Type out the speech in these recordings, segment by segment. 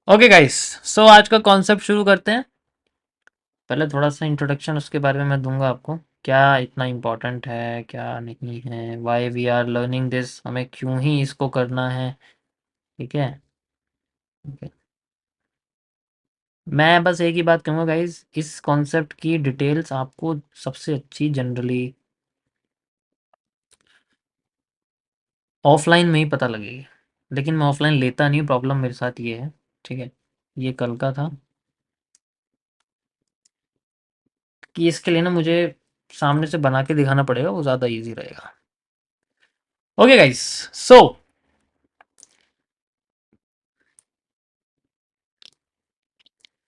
Okay guys, सो आज का concept शुरू करते हैं। पहले थोड़ा सा इंट्रोडक्शन उसके बारे में मैं दूंगा आपको। क्या इतना इम्पोर्टेंट है, क्या नहीं है, why we are learning this, हमें क्यों ही इसको करना है। ठीक है। ठीक है। मैं बस एक ही बात कहूँगा गाइस, इस कॉन्सेप्ट की डिटेल्स आपको सबसे अच्छी जनरली ऑफलाइन में ही पता लगेगी। लेकिन मैं ऑफलाइन लेता नहीं, प्रॉब्लम मेरे साथ ये है। ठीक है। ये कल का था कि इसके लिए ना मुझे सामने से बना के दिखाना पड़ेगा, वो ज़्यादा इजी रहेगा। ओके गाइस, सो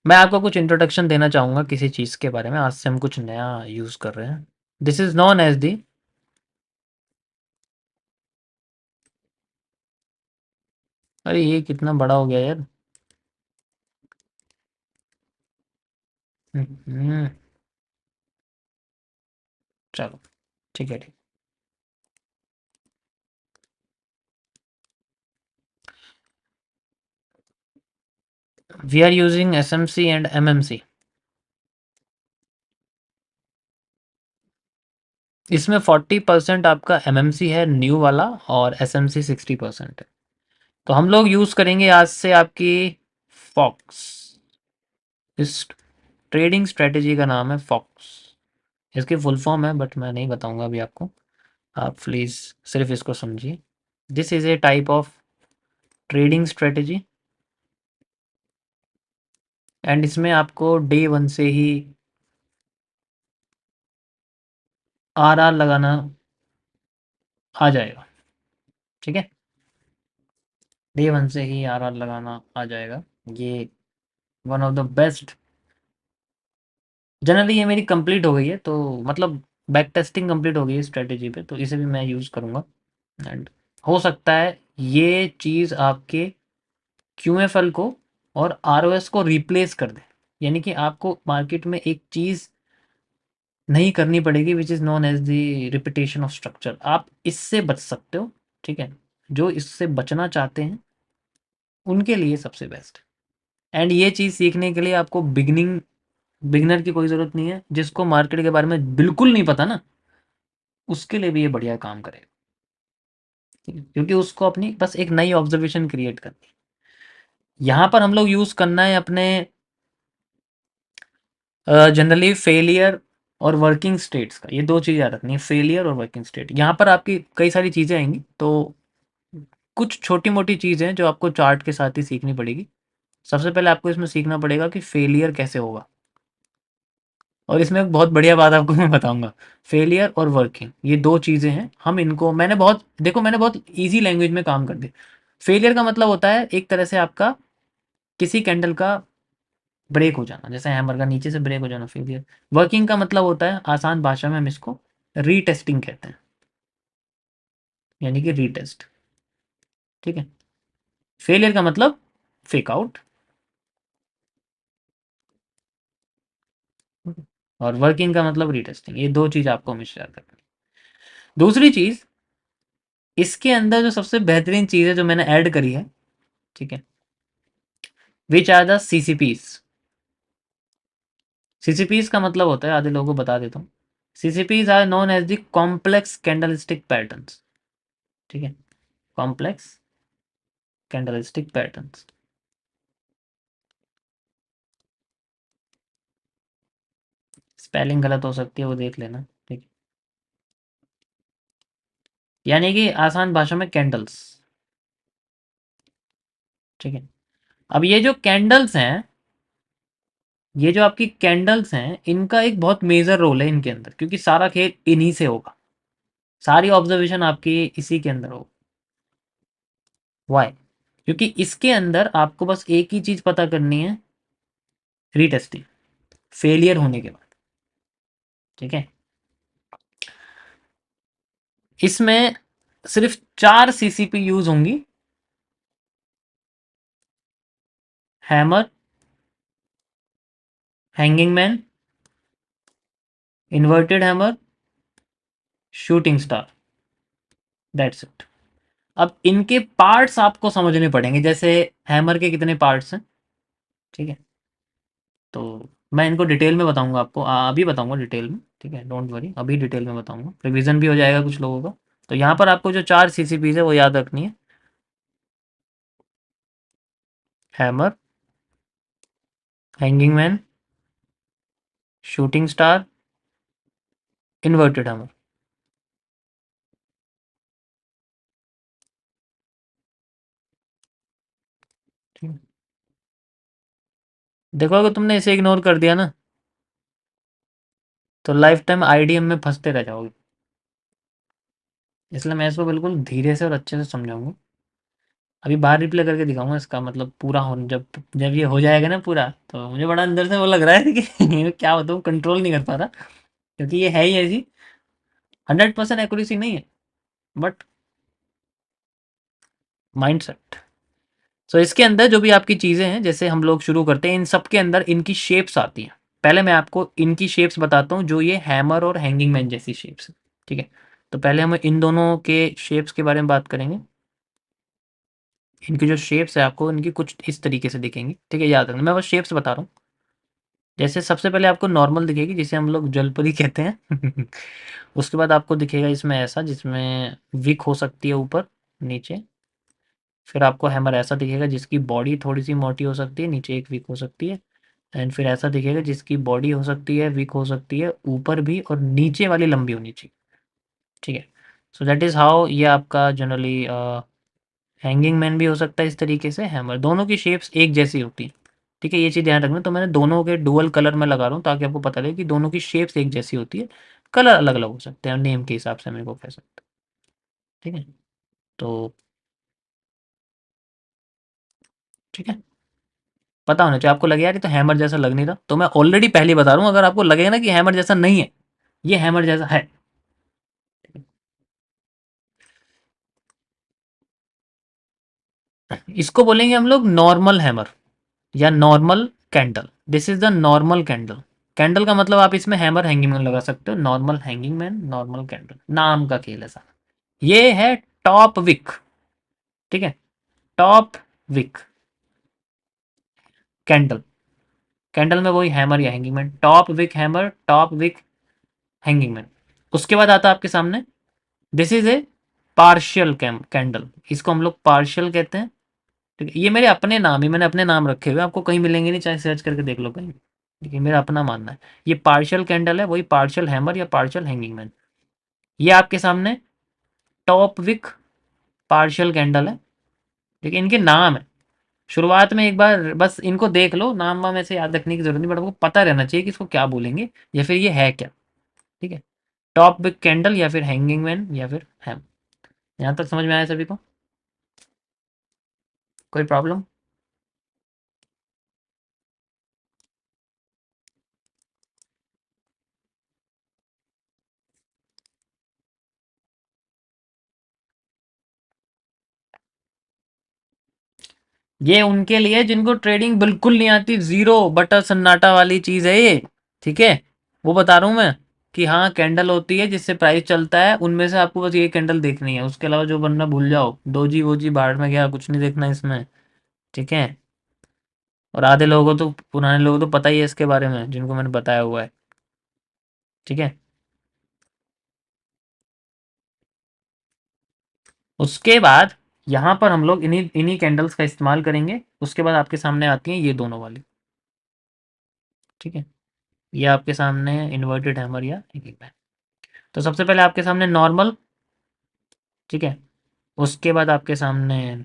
मैं आपको कुछ इंट्रोडक्शन देना चाहूँगा किसी चीज़ के बारे में। आज से हम कुछ नया यूज़ कर रहे हैं। This is known as the, अरे ये कितना बड़ा हो गया यार। हम्म, चलो ठीक है। ठीक। We are using S M C and M M C. इसमें 40% आपका एम एम सी है न्यू वाला, और एस एम सी 60% है। तो हम लोग यूज़ करेंगे आज से आपकी फॉक्स। इस ट्रेडिंग स्ट्रेटेजी का नाम है फॉक्स। इसकी फुल फॉर्म है बट मैं नहीं बताऊंगा अभी आपको। आप प्लीज़ सिर्फ इसको समझिए। This is a type of trading strategy, and इसमें आपको डे वन से ही आर आर लगाना आ जाएगा। ठीक है। डे वन से ही आर आर लगाना आ जाएगा। ये one of the best. Generally ये मेरी कंप्लीट हो गई है, तो मतलब बैक टेस्टिंग कंप्लीट हो गई है स्ट्रेटेजी पे, तो इसे भी मैं यूज़ करूँगा। एंड हो सकता है ये चीज़ आपके क्यू एफ एल को और आर ओ एस को रिप्लेस कर दे। यानी कि आपको मार्केट में एक चीज़ नहीं करनी पड़ेगी, which is known as the repetition of structure. आप इससे बच सकते हो। ठीक है। जो इससे बचना चाहते हैं उनके लिए सबसे बेस्ट। एंड ये चीज़ सीखने के लिए आपको बिगनर की कोई ज़रूरत नहीं है। जिसको मार्केट के बारे में बिल्कुल नहीं पता ना, उसके लिए भी ये बढ़िया काम करेगा। ठीक है? क्योंकि उसको अपनी बस एक नई ऑब्जर्वेशन क्रिएट करनी है। यहाँ पर हम लोग यूज़ करना है अपने जनरली फेलियर और वर्किंग स्टेट्स का। ये दो चीज़ याद रखनी है, फेलियर और वर्किंग स्टेट। यहाँ पर आपकी कई सारी चीज़ें आएंगी, तो कुछ छोटी मोटी चीज़ें हैं जो आपको चार्ट के साथ ही सीखनी पड़ेगी। सबसे पहले आपको इसमें सीखना पड़ेगा कि फेलियर कैसे होगा। और इसमें एक बहुत बढ़िया बात आपको मैं बताऊंगा। फेलियर और वर्किंग ये दो चीज़ें हैं। हम इनको मैंने बहुत इजी लैंग्वेज में काम कर दिया। फेलियर का मतलब होता है एक तरह से आपका किसी कैंडल का ब्रेक हो जाना, जैसे हैमर का नीचे से ब्रेक हो जाना फेलियर। वर्किंग का मतलब होता है आसान भाषा में हम इसको रीटेस्टिंग कहते हैं, यानी कि रीटेस्ट। ठीक है। फेलियर का मतलब फेक आउट, और वर्किंग का मतलब रीटेस्टिंग। ये दो चीज़ आपको हमेशा याद रखनी है। दूसरी चीज़, इसके अंदर जो सबसे बेहतरीन चीज़ है जो मैंने ऐड करी है, ठीक है, विच आर द सीसीपीज। सीसीपीज का मतलब होता है, आधे लोगों को बता देता हूँ। CCPs are known as the complex candlestick patterns. ठीक है। Complex candlestick patterns. स्पेलिंग गलत हो सकती है, वो देख लेना। ठीक है। यानी कि आसान भाषा में कैंडल्स। ठीक है। अब ये जो कैंडल्स हैं, ये जो आपकी कैंडल्स हैं, इनका एक बहुत मेजर रोल है इनके अंदर, क्योंकि सारा खेल इन्हीं से होगा। सारी ऑब्जर्वेशन आपकी इसी के अंदर होगी। वाई? क्योंकि इसके अंदर आपको बस एक ही चीज पता करनी है, रीटेस्टिंग, फेलियर होने के बाद। ठीक है। इसमें सिर्फ 4 सीसीपी यूज होंगी। Hammer, hanging man, inverted hammer, shooting star. That's it. अब इनके पार्ट्स आपको समझने पड़ेंगे। जैसे हैमर के कितने पार्ट्स हैं, ठीक है? तो मैं इनको डिटेल में बताऊँगा आपको, अभी बताऊँगा डिटेल में, ठीक है? डोंट वरी, अभी डिटेल में बताऊँगा, रिवीजन भी हो जाएगा कुछ लोगों का। तो यहाँ पर आपको जो 4 सीसीपीज़ है वो याद रखनी है। Hammer, hanging man, shooting star, inverted hammer. ठीक है? देखो अगर तुमने इसे इग्नोर कर दिया ना, तो लाइफ टाइम आईडीएम में फँसते रह जाओगे। इसलिए मैं इसको बिल्कुल धीरे से और अच्छे से समझाऊँगा। अभी बाहर रिप्ले करके दिखाऊँगा इसका मतलब पूरा होने, जब जब ये हो जाएगा ना पूरा, तो मुझे बड़ा अंदर से वो लग रहा है कि क्या बताऊँ, कंट्रोल नहीं कर पा रहा, क्योंकि ये है ही ऐसी 100% एक्यूरेसी नहीं है, बट माइंडसेट। सो इसके अंदर जो भी आपकी चीज़ें हैं, जैसे हम लोग शुरू करते हैं, इन सब के अंदर इनकी शेप्स आती हैं। पहले मैं आपको इनकी शेप्स बताता हूँ, जो ये हैमर और हैंगिंग मैन जैसी शेप्स है, ठीक है? तो पहले हम इन दोनों के शेप्स के बारे में बात करेंगे। इनकी जो शेप्स है आपको इनकी कुछ इस तरीके से दिखेंगी, ठीक है? याद रखना, मैं बस शेप्स बता रहा हूँ। जैसे सबसे पहले आपको नॉर्मल दिखेगी, जिसे हम लोग जलपरी कहते हैं। उसके बाद आपको दिखेगा इसमें ऐसा, जिसमें विक हो सकती है ऊपर नीचे। फिर आपको हैमर ऐसा दिखेगा जिसकी बॉडी थोड़ी सी मोटी हो सकती है, नीचे एक विक हो सकती है। एंड फिर ऐसा दिखेगा जिसकी बॉडी हो सकती है, विक हो सकती है ऊपर भी, और नीचे वाली लंबी होनी चाहिए, ठीक है? सो दैट इज़ हाउ ये आपका जनरली हैंगिंग मैन भी हो सकता है इस तरीके से, हैमर, दोनों की शेप्स एक जैसी होती है, ठीक है? ये चीज़ ध्यान रखना। तो मैंने दोनों के डुअल कलर में लगा रहा हूँ ताकि आपको पता लगे कि दोनों की शेप्स एक जैसी होती है, कलर अलग अलग हो सकते हैं, नेम के हिसाब से मेरे को कह सकते हैं, ठीक है? तो ठीक है, पता होना चाहिए आपको। लगे यार ये तो हैमर जैसा लग नहीं रहा, तो मैं ऑलरेडी पहले ही बता रहा हूँ, अगर आपको लगेगा ना कि हैमर जैसा नहीं है, ये हैमर जैसा है। इसको बोलेंगे हम लोग नॉर्मल हैमर या normal candle. This is the normal candle. Candle का मतलब आप इसमें हैमर हैंगिंग मैन लगा सकते हो, normal hanging man, normal candle, नाम का खेल है सा। ये है टॉप विक, ठीक है? टॉप विक कैंडल, कैंडल में वही हैमर या hanging man, top wick hammer, top wick hanging man. उसके बाद आता है आपके सामने, this is a partial candle, इसको हम लोग पार्शियल कहते हैं, ठीक है? ये मेरे अपने नाम ही, मैंने अपने नाम रखे हुए, आपको कहीं मिलेंगे नहीं, चाहे सर्च करके देख लो कहीं, ठीक है? मेरा अपना मानना है। ये पार्शियल कैंडल है, वही पार्शियल हैमर या पार्शियल हैंगिंग मैन। ये आपके सामने टॉप विक पार्शियल कैंडल है, ठीक है? इनके नाम है, शुरुआत में एक बार बस इनको देख लो, नाम वाम ऐसे याद रखने की जरूरत नहीं, बट आपको पता रहना चाहिए कि इसको क्या बोलेंगे या फिर ये है क्या, ठीक है? टॉप विक कैंडल या फिर हैंगिंग मैन या फिर हैम। यहाँ तक समझ में आया सभी को? कोई प्रॉब्लम? ये उनके लिए जिनको ट्रेडिंग बिल्कुल नहीं आती, जीरो बटर सन्नाटा वाली चीज है ये, ठीक है? वो बता रहा हूँ मैं कि हाँ कैंडल होती है जिससे प्राइस चलता है, उनमें से आपको बस ये कैंडल देखनी है, उसके अलावा जो बनना भूल जाओ, दोजी वोजी बाहर में गया, कुछ नहीं देखना इसमें, ठीक है? और आधे लोगों को तो, पुराने लोगों को तो पता ही है इसके बारे में, जिनको मैंने बताया हुआ है, ठीक है? उसके बाद यहाँ पर हम लोग इन्हीं इन्हीं कैंडल्स का इस्तेमाल करेंगे। उसके बाद आपके सामने आती हैं ये दोनों वाली, ठीक है? ये आपके सामने इन्वर्टेड हैमर या एक एक। तो सबसे पहले आपके सामने नॉर्मल, ठीक है? उसके बाद आपके सामने,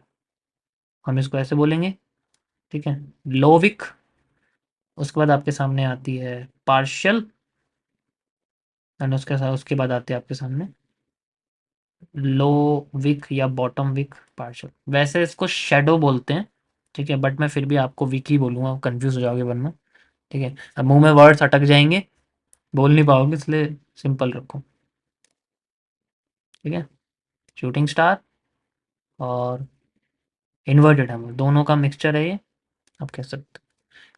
हम इसको ऐसे बोलेंगे, ठीक है, लोविक। उसके बाद आपके सामने आती है पार्शियल, एंड उसके साथ उसके बाद आते हैं आपके सामने लो विक या बॉटम विक पार्शियल। वैसे इसको शेडो बोलते हैं, ठीक है? बट मैं फिर भी आपको विक ही बोलूँगा, कंफ्यूज हो जाओगे वरना, ठीक है? अब मुंह में वर्ड्स अटक जाएंगे, बोल नहीं पाओगे, इसलिए सिंपल रखो, ठीक है? शूटिंग स्टार और इन्वर्टेड हैमर दोनों का मिक्सचर है ये, आप कह सकते हो।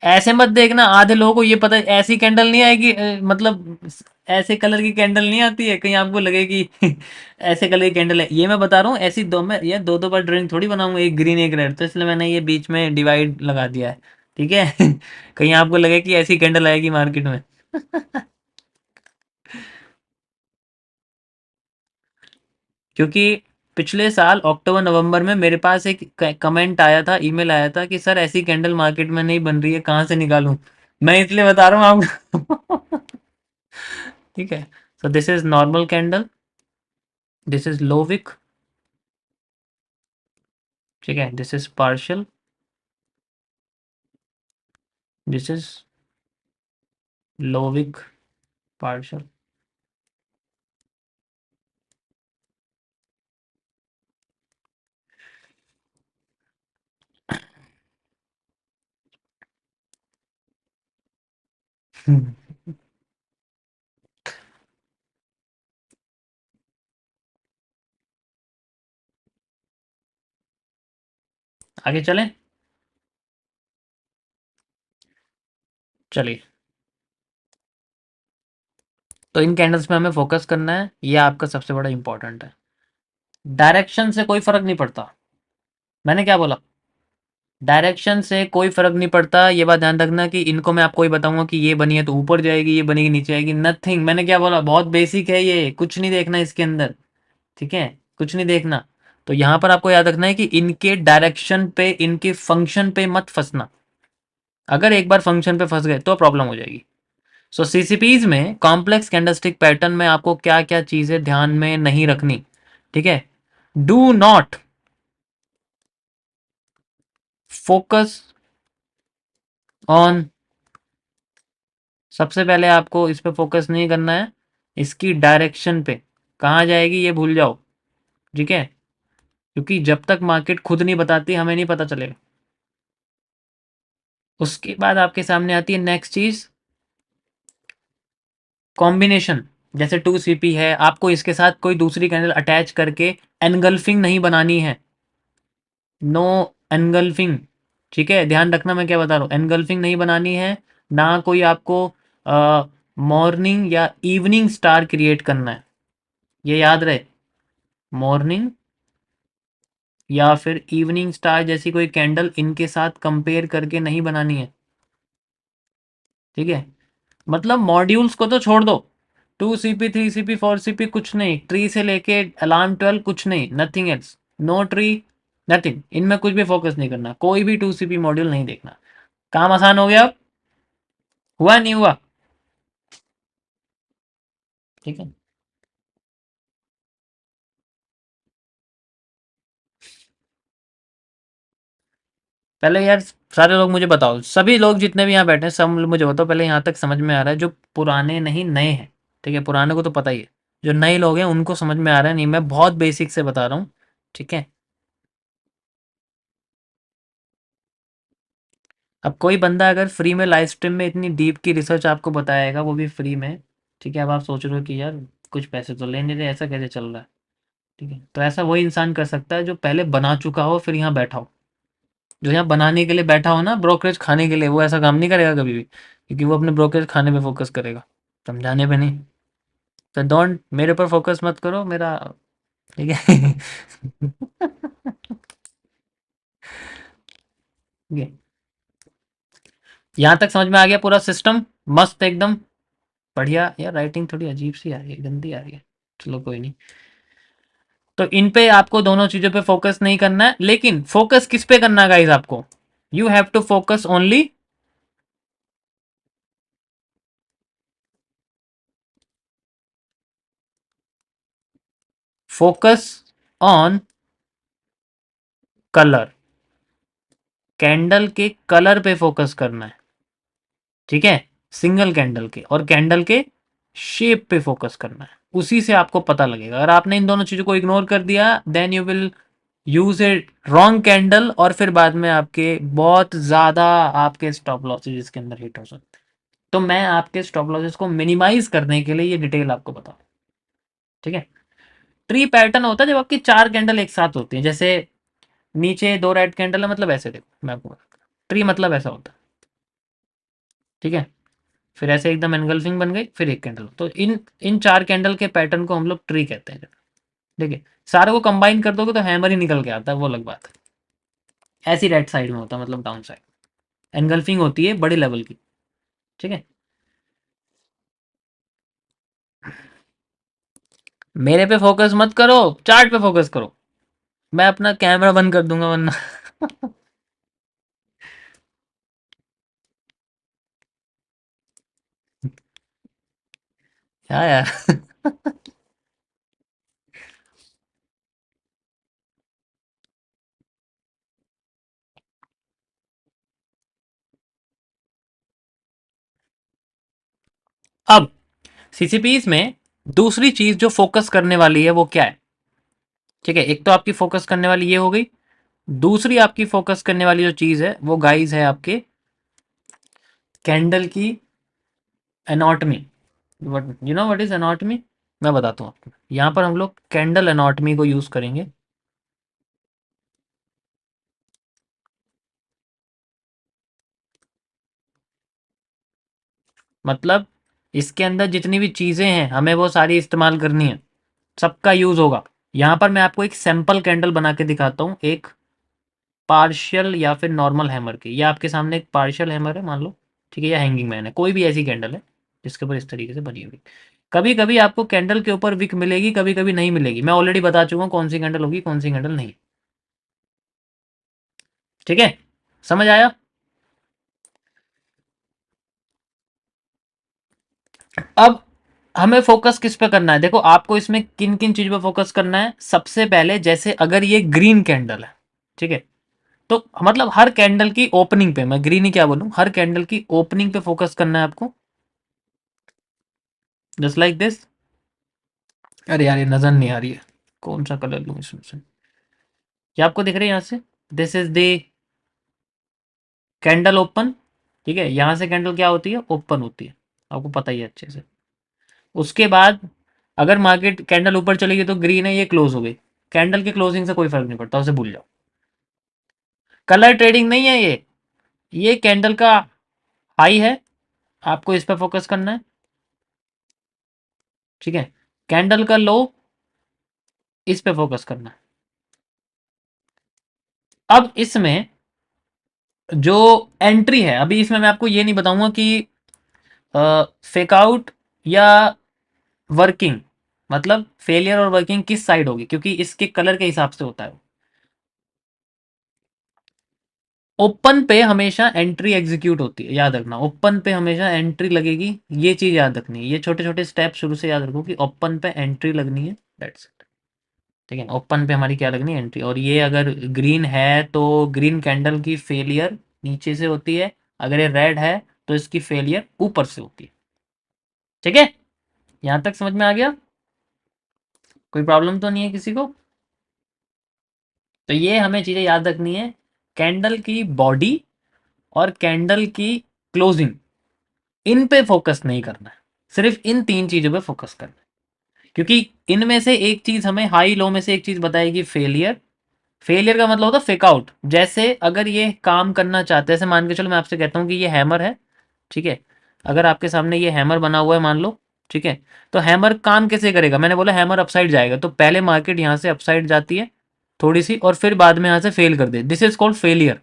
ऐसे मत देखना, आधे लोगों को ये पता है ऐसी कैंडल नहीं आएगी, मतलब ऐसे कलर की कैंडल नहीं आती है, कहीं आपको लगे कि ऐसे कलर की कैंडल है। ये मैं बता रहा हूँ, ऐसी दो, मैं ये दो दो बार ड्राइंग थोड़ी बनाऊंगा, एक ग्रीन एक रेड, तो इसलिए मैंने ये बीच में डिवाइड लगा दिया है, ठीक है। कहीं आपको लगे कि ऐसी कैंडल आएगी मार्केट में। क्योंकि पिछले साल अक्टूबर नवंबर में मेरे पास एक कमेंट आया था, ईमेल आया था कि सर ऐसी कैंडल मार्केट में नहीं बन रही है, कहाँ से निकालूं। मैं इसलिए बता रहा हूँ आपको। ठीक है। So this is normal candle, this is low wick, ठीक है, this is partial, this is low wick partial. आगे चलें। चलिए, तो इन कैंडल्स में हमें फोकस करना है, ये आपका सबसे बड़ा इंपॉर्टेंट है। डायरेक्शन से कोई फर्क नहीं पड़ता। मैंने क्या बोला? डायरेक्शन से कोई फर्क नहीं पड़ता। ये बात ध्यान रखना कि इनको मैं आपको ही बताऊंगा कि ये बनी है तो ऊपर जाएगी, ये बनेगी नीचे आएगी, नथिंग। मैंने क्या बोला? बहुत बेसिक है ये, कुछ नहीं देखना इसके अंदर। ठीक है, कुछ नहीं देखना। तो यहां पर आपको याद रखना है कि इनके डायरेक्शन पे, इनके फंक्शन पे मत फंसना। अगर एक बार फंक्शन पे फंस गए तो प्रॉब्लम हो जाएगी। सो सीसीपीज में कॉम्प्लेक्स कैंडलस्टिक पैटर्न में आपको क्या क्या चीजें ध्यान में नहीं रखनी, ठीक है? डू नॉट फोकस ऑन, सबसे पहले आपको इस पे फोकस नहीं करना है, इसकी डायरेक्शन पे कहाँ जाएगी ये भूल जाओ। ठीक है, क्योंकि जब तक मार्केट खुद नहीं बताती हमें नहीं पता चलेगा। उसके बाद आपके सामने आती है नेक्स्ट चीज, कॉम्बिनेशन। जैसे 2CP है, आपको इसके साथ कोई दूसरी कैंडल अटैच करके एनगल्फिंग नहीं बनानी है। No engulfing. ठीक है, ध्यान रखना मैं क्या बता रहा हूँ, एनगल्फिंग नहीं बनानी है। ना कोई आपको मॉर्निंग या इवनिंग स्टार क्रिएट करना है, ये याद रहे। मॉर्निंग या फिर इवनिंग स्टार जैसी कोई कैंडल इनके साथ कंपेयर करके नहीं बनानी है। ठीक है, मतलब मॉड्यूल्स को तो छोड़ दो, 2CP, 3CP, 4CP कुछ नहीं, ट्री से लेके अलार्म 12 कुछ नहीं, nothing else, no tree, nothing, इनमें कुछ भी फोकस नहीं करना, कोई भी 2CP मॉड्यूल नहीं देखना। काम आसान हो गया अब? हुआ नहीं हुआ? ठीक है। पहले यार सारे लोग मुझे बताओ, सभी लोग जितने भी यहाँ बैठे हैं सब मुझे बताओ, पहले यहाँ तक समझ में आ रहा है? जो पुराने नहीं नए हैं, ठीक है, पुराने को तो पता ही है, जो नए लोग हैं उनको समझ में आ रहा है नहीं? मैं बहुत बेसिक से बता रहा हूँ। ठीक है। अब कोई बंदा अगर फ्री में लाइव स्ट्रीम में इतनी डीप की रिसर्च आपको बताएगा, वो भी फ्री में, ठीक है, अब आप सोच रहे हो कि यार कुछ पैसे तो लेने दे, ऐसा कैसे चल रहा है? ठीक है, तो ऐसा वही इंसान कर सकता है जो पहले बना चुका हो फिर यहाँ बैठा हो। जो यहाँ बनाने के लिए बैठा हो ना, ब्रोकरेज खाने के लिए, वो ऐसा काम नहीं करेगा कभी भी, क्योंकि वो अपने ब्रोकरेज खाने पे फोकस करेगा, समझाने पे नहीं। तो डोंट, मेरे ऊपर फोकस मत करो मेरा। ठीक है। ठीक है, यहाँ तक समझ में आ गया पूरा सिस्टम? मस्त एकदम बढ़िया। यार राइटिंग थोड़ी अजीब सी आ रही है, गंदी आ रही है, चलो कोई नहीं। तो इन पे आपको दोनों चीजों पे फोकस नहीं करना है, लेकिन फोकस किस पे करना है गाइस आपको? You have to focus only, focus on colour, candle के कलर पे फोकस करना है। ठीक है, सिंगल कैंडल के, और कैंडल के शेप पे फोकस करना है, उसी से आपको पता लगेगा। अगर आपने इन दोनों चीजों को इग्नोर कर दिया, then you will use a wrong candle, और फिर बाद में आपके बहुत ज्यादा आपके स्टॉप लॉसेज इसके अंदर हिट हो सकते हैं। तो मैं आपके स्टॉप लॉसेस को मिनिमाइज करने के लिए ये डिटेल आपको बताऊं। ठीक है, ट्री पैटर्न होता है जब आपकी चार कैंडल एक साथ होती है, जैसे नीचे दो रेड कैंडल है, मतलब ऐसे देखो मैं आपको, ट्री मतलब ऐसा होता है। ठीक है, फिर ऐसे एकदम एनगल्फिंग बन गई, फिर एक कैंडल, तो इन इन चार कैंडल के पैटर्न को हम लोग ट्री कहते हैं। ठीक है, सारे को कंबाइन कर दोगे तो हैमर ही निकल के आता है, वो अलग बात है। ऐसी राइट साइड में होता है, मतलब डाउन साइड। एनगल्फिंग होती है बड़े लेवल की। ठीक है, मेरे पे फोकस मत करो, चार्ट पे फोकस करो। मैं अपना कैमरा बंद कर दूंगा वरना। क्या यार। अब सीसीपीस में दूसरी चीज जो फोकस करने वाली है वो क्या है? ठीक है, एक तो आपकी फोकस करने वाली ये हो गई, दूसरी आपकी फोकस करने वाली जो चीज है वो गाइस है आपके कैंडल की anatomy. What you know what is anatomy? मैं बताता हूँ आपको। यहाँ पर हम लोग कैंडल एनाटॉमी को यूज करेंगे। मतलब इसके अंदर जितनी भी चीजें हैं हमें वो सारी इस्तेमाल करनी है, सबका यूज होगा। यहाँ पर मैं आपको एक सैंपल कैंडल बना के दिखाता हूँ, एक पार्शियल या फिर नॉर्मल हैमर की। या आपके सामने एक पार्शियल हैमर है मान लो, ठीक है, या हैंगिंग मैन है, कोई भी ऐसी कैंडल है जिसके ऊपर इस तरीके से बनी हुई। कभी कभी आपको कैंडल के ऊपर विक मिलेगी, कभी कभी नहीं मिलेगी। मैं ऑलरेडी बता चुका हूँ कौन सी कैंडल होगी कौन सी कैंडल नहीं। ठीक है, समझ आया? अब हमें फोकस किस पे करना है? देखो आपको इसमें किन किन चीजों पे फोकस करना है। सबसे पहले जैसे अगर ये ग्रीन कैंडल है, ठीक है, तो मतलब हर कैंडल की ओपनिंग पे, मैं ग्रीन ही क्या बोलूं, हर कैंडल की ओपनिंग पे फोकस करना है आपको, जस्ट लाइक दिस। अरे यार ये नजर नहीं आ रही है, कौन सा कलर लूं इसमें से? क्या आपको दिख रही है यहाँ से? This is the candle open. ठीक है, यहां से कैंडल क्या होती है, ओपन होती है, आपको पता ही है अच्छे से। उसके बाद अगर मार्केट कैंडल ऊपर चलेगी तो ग्रीन है, ये क्लोज हो गई। कैंडल के क्लोजिंग से कोई फर्क नहीं पड़ता, उसे भूल जाओ। कलर ट्रेडिंग नहीं है ये कैंडल का हाई है, आपको इस पर फोकस करना है। ठीक है, कैंडल का लो, इस पे फोकस करना है। अब इसमें जो एंट्री है, अभी इसमें मैं आपको ये नहीं बताऊंगा कि फेक आउट या वर्किंग, मतलब फेलियर और वर्किंग किस साइड होगी, क्योंकि इसके कलर के हिसाब से होता है। ओपन पे हमेशा एंट्री एग्जीक्यूट होती है, याद रखना, ओपन पे हमेशा एंट्री लगेगी। ये चीज याद रखनी है, ये छोटे छोटे स्टेप शुरू से याद रखो कि ओपन पे एंट्री लगनी है, दैट्स इट। ठीक है, ओपन पे हमारी क्या लगनी है, एंट्री। और ये अगर ग्रीन है तो ग्रीन कैंडल की फेलियर नीचे से होती है, अगर ये रेड है तो इसकी फेलियर ऊपर से होती है। ठीक है, यहां तक समझ में आ गया? कोई प्रॉब्लम तो नहीं है किसी को? तो ये हमें चीजें याद रखनी है, कैंडल की बॉडी और कैंडल की क्लोजिंग, इन पे फोकस नहीं करना है, सिर्फ इन तीन चीजों पे फोकस करना है। क्योंकि इनमें से एक चीज हमें, हाई लो में से एक चीज बताएगी फेलियर। फेलियर का मतलब होता है फेक आउट। जैसे अगर ये काम करना चाहते हैं, जैसे मान के चलो मैं आपसे कहता हूँ कि ये हैमर है, ठीक है, अगर आपके सामने ये हैमर बना हुआ है मान लो, ठीक है, तो हैमर काम कैसे करेगा? मैंने बोला हैमर अपसाइड जाएगा, तो पहले मार्केट यहाँ से अपसाइड जाती है थोड़ी सी, और फिर बाद में यहाँ से फेल कर दे, दिस इज कॉल्ड फेलियर।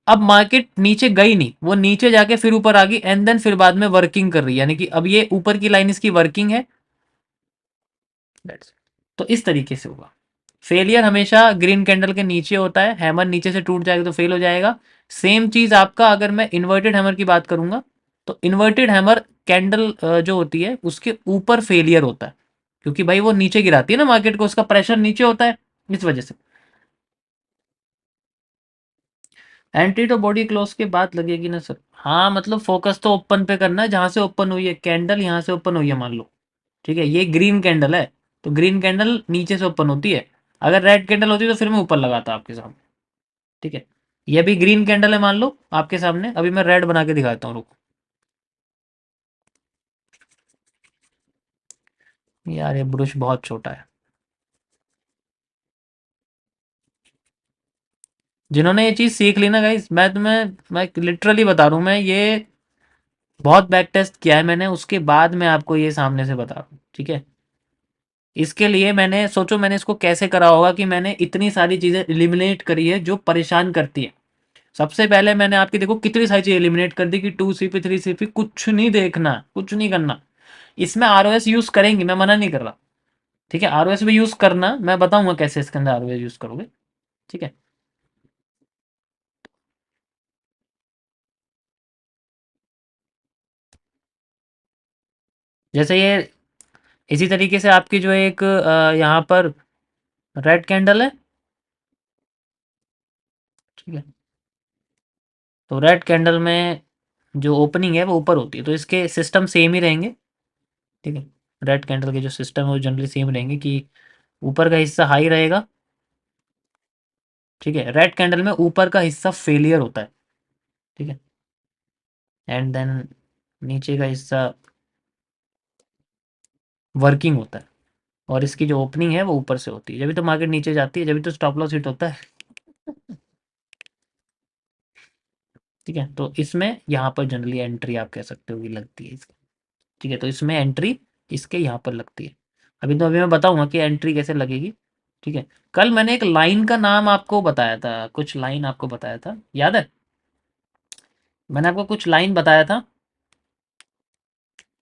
अब मार्केट नीचे गई नहीं, वो नीचे जाके फिर ऊपर आ गई, एंड देन फिर बाद में वर्किंग कर रही है, यानी कि अब ये ऊपर की लाइन इसकी वर्किंग है। That's it. तो इस तरीके से होगा। फेलियर हमेशा ग्रीन कैंडल के नीचे होता है, हैमर नीचे से टूट जाएगा तो फेल हो जाएगा। सेम चीज आपका, अगर मैं इन्वर्टेड हैमर की बात करूंगा, तो इन्वर्टेड हैमर कैंडल जो होती है उसके ऊपर फेलियर होता है, क्योंकि भाई वो नीचे गिराती है ना मार्केट को, उसका प्रेशर नीचे होता है, इस वजह से। एंट्री तो बॉडी क्लोज के बाद लगेगी ना सर? हाँ, मतलब फोकस तो ओपन पे करना है, जहां से ओपन हुई है कैंडल, यहां से ओपन हुई है मान लो, ठीक है, ये ग्रीन कैंडल है, तो ग्रीन कैंडल नीचे से ओपन होती है। अगर रेड कैंडल होती तो फिर मैं ऊपर लगाता आपके सामने। ठीक है, ये भी ग्रीन कैंडल है मान लो आपके सामने, अभी मैं रेड बना के दिखाता हूँ, रुको। यार ये ब्रुश बहुत छोटा है। जिन्होंने ये चीज सीख ली ना गाइस, मैं लिटरली बता रहा हूँ, मैं ये बहुत बैक टेस्ट किया है मैंने, उसके बाद मैं आपको ये सामने से बता रहा हूँ। ठीक है, इसके लिए मैंने सोचो मैंने इसको कैसे करा होगा कि मैंने इतनी सारी चीजें एलिमिनेट करी है जो परेशान करती है। सबसे पहले मैंने आपकी देखो कितनी सारी चीज़ एलिमिनेट कर दी कि 2 CP 3 CP कुछ नहीं देखना, कुछ नहीं करना। इसमें ROS यूज़ करेंगे, मैं मना नहीं कर रहा। ठीक है, ROS भी यूज़ करना, मैं बताऊंगा कैसे इसके अंदर ROS यूज़ करोगे। ठीक है, जैसे ये इसी तरीके से आपकी जो एक यहाँ पर रेड कैंडल है। ठीक है, तो रेड कैंडल में जो ओपनिंग है वो ऊपर होती है, तो इसके सिस्टम सेम ही रहेंगे। ठीक है, रेड कैंडल के जो सिस्टम है वो जनरली सेम रहेंगे कि ऊपर का हिस्सा हाई रहेगा। ठीक है, रेड कैंडल में ऊपर का हिस्सा फेलियर होता है। ठीक है, एंड देन नीचे का हिस्सा वर्किंग होता है, और इसकी जो ओपनिंग है वो ऊपर से होती है। जब भी तो मार्केट नीचे जाती है, जब भी तो स्टॉप लॉस हिट होता है। ठीक है, तो इसमें यहाँ पर जनरली एंट्री आप कह सकते हो कि लगती है इसकी। ठीक है, तो इसमें एंट्री इसके यहाँ पर लगती है। अभी मैं बताऊंगा कि एंट्री कैसे लगेगी। ठीक है, कल मैंने एक लाइन का नाम आपको बताया था, कुछ लाइन आपको बताया था, याद है? मैंने आपको कुछ लाइन बताया था,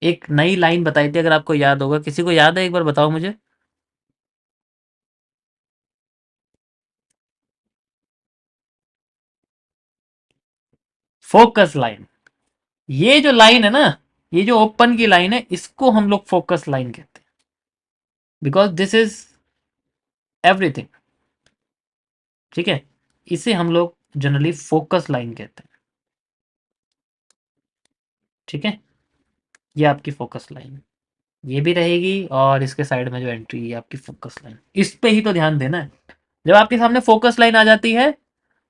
एक नई लाइन बताई थी, अगर आपको याद होगा। किसी को याद है, एक बार बताओ मुझे। Focus line. ये जो लाइन है ना, ये जो ओपन की लाइन है, इसको हम लोग फोकस लाइन कहते हैं, बिकॉज दिस इज एवरीथिंग। ठीक है, इसे हम लोग जनरली फोकस लाइन कहते हैं। ठीक है, ये आपकी फोकस लाइन ये भी रहेगी, और इसके साइड में जो एंट्री है आपकी फोकस लाइन, इस पे ही तो ध्यान देना है। जब आपके सामने फोकस लाइन आ जाती है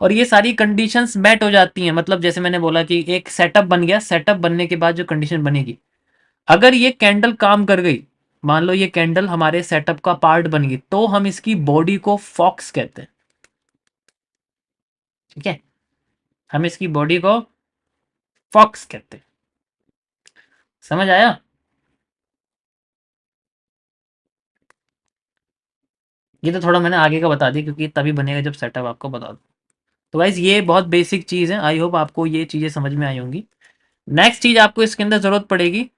और ये सारी कंडीशंस मैट हो जाती हैं, मतलब जैसे मैंने बोला कि एक सेटअप बन गया, सेटअप बनने के बाद जो कंडीशन बनेगी, अगर ये कैंडल काम कर गई, मान लो ये कैंडल हमारे सेटअप का पार्ट बन गई, तो हम इसकी बॉडी को फॉक्स कहते हैं। ठीक है, हम इसकी बॉडी को फॉक्स कहते हैं। समझ आया? ये तो थोड़ा मैंने आगे का बता दिया, क्योंकि तभी बनेगा जब सेटअप आपको बता दूं। तो गाइज ये बहुत बेसिक चीज़ है, आई होप आपको ये चीज़ें समझ में आई होंगी। नेक्स्ट चीज़ आपको इसके अंदर ज़रूरत पड़ेगी।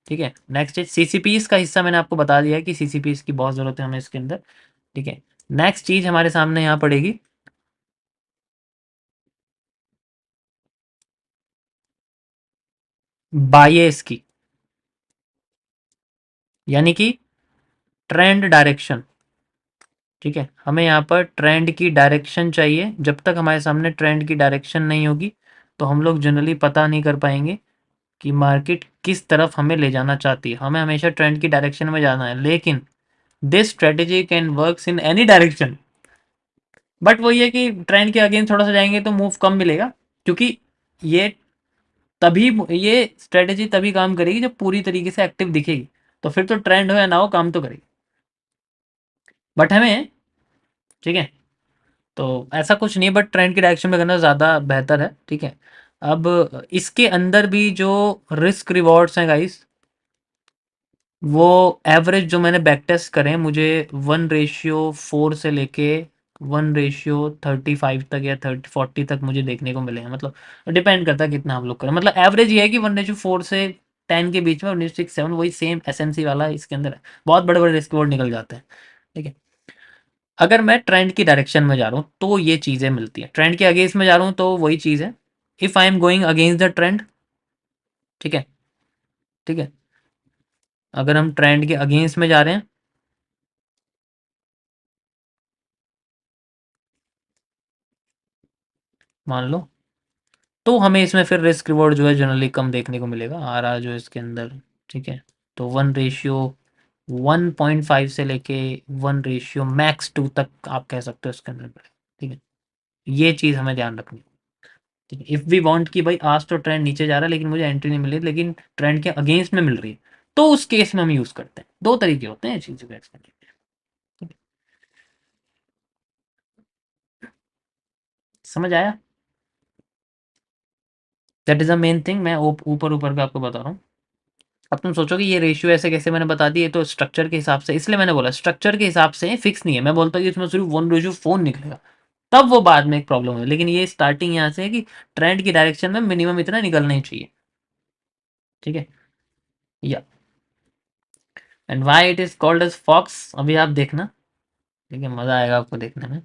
ठीक है, नेक्स्ट चीज़ सीसीपीस का हिस्सा मैंने आपको बता दिया है कि सीसीपीस की बहुत ज़रूरत है हमें इसके अंदर। ठीक है, नेक्स्ट चीज़ हमारे सामने यहाँ पड़ेगी बायस की, यानी कि ट्रेंड डायरेक्शन। ठीक है, हमें यहाँ पर ट्रेंड की डायरेक्शन चाहिए। जब तक हमारे सामने ट्रेंड की डायरेक्शन नहीं होगी, तो हम लोग जनरली पता नहीं कर पाएंगे कि मार्केट किस तरफ हमें ले जाना चाहती है। हमें हमेशा ट्रेंड की डायरेक्शन में जाना है, लेकिन this strategy can works in any direction. But वो ये कि ट्रेंड के अगेंस्ट थोड़ा सा जाएंगे तो मूव कम मिलेगा, क्योंकि ये तभी ये स्ट्रेटेजी तभी काम करेगी जब पूरी तरीके से एक्टिव दिखेगी। तो फिर तो ट्रेंड हो या ना हो, काम तो करेगी। बट हमें, ठीक है, तो ऐसा कुछ नहीं है, बट ट्रेंड की डायरेक्शन में करना ज़्यादा बेहतर है। ठीक है, अब इसके अंदर भी जो रिस्क रिवॉर्ड्स हैं गाइस, वो एवरेज जो मैंने बैक टेस्ट करे हैं, मुझे 1:4 से लेके 1:35 तक या 30-40 तक मुझे देखने को मिले हैं। मतलब डिपेंड करता है कितना हम लोग करें, मतलब एवरेज ये है कि 1:4 से 10 के बीच में, 1:7 वही सेम एसएनसी वाला इसके अंदर है। बहुत बड़े बड़े रिस्क बोर्ड निकल जाते हैं। ठीक है, अगर मैं ट्रेंड की डायरेक्शन में जा रहा हूँ तो ये चीज़ें मिलती हैं, ट्रेंड के अगेंस्ट में जा रहा हूँ तो वही चीज़ है। If I am going against the trend, ठीक है, ठीक है, अगर हम ट्रेंड के अगेंस्ट में जा रहे हैं, मान लो, तो हमें इसमें फिर रिस्क रिवॉर्ड जो है जनरली कम देखने को मिलेगा, आ रहा जो इसके अंदर। ठीक है, तो 1:1.5 से लेके 1:max 2 तक आप कह सकते हो इसके अंदर। ठीक है, ये चीज़ हमें ध्यान रखनी है। ठीक है, इफ़ वी वांट कि भाई आज तो ट्रेंड नीचे जा रहा है लेकिन मुझे एंट्री नहीं मिल रही, लेकिन ट्रेंड के अगेंस्ट में मिल रही है, तो उस केस में हम यूज़ करते हैं। दो तरीके होते हैं चीज़ों को एक्सप्लेन करने के। ठीक है, समझ आया? That is a main thing, मैं ऊपर ऊपर का आपको बता रहा हूँ। अब तुम सोचोगे ये रेशियो ऐसे कैसे मैंने बता दी, ये तो स्ट्रक्चर के हिसाब से, इसलिए मैंने बोला स्ट्रक्चर के हिसाब से फिक्स नहीं है। मैं बोलता हूँ कि इसमें सिर्फ 1:4 निकलेगा, तब वो बाद में एक प्रॉब्लम है, लेकिन ये स्टार्टिंग यहाँ से है कि ट्रेंड की डायरेक्शन में मिनिमम इतना निकलना ही चाहिए। ठीक है, या and why it is called as fox, अभी आप देखना। ठीक है, मजा आएगा आपको देखने में।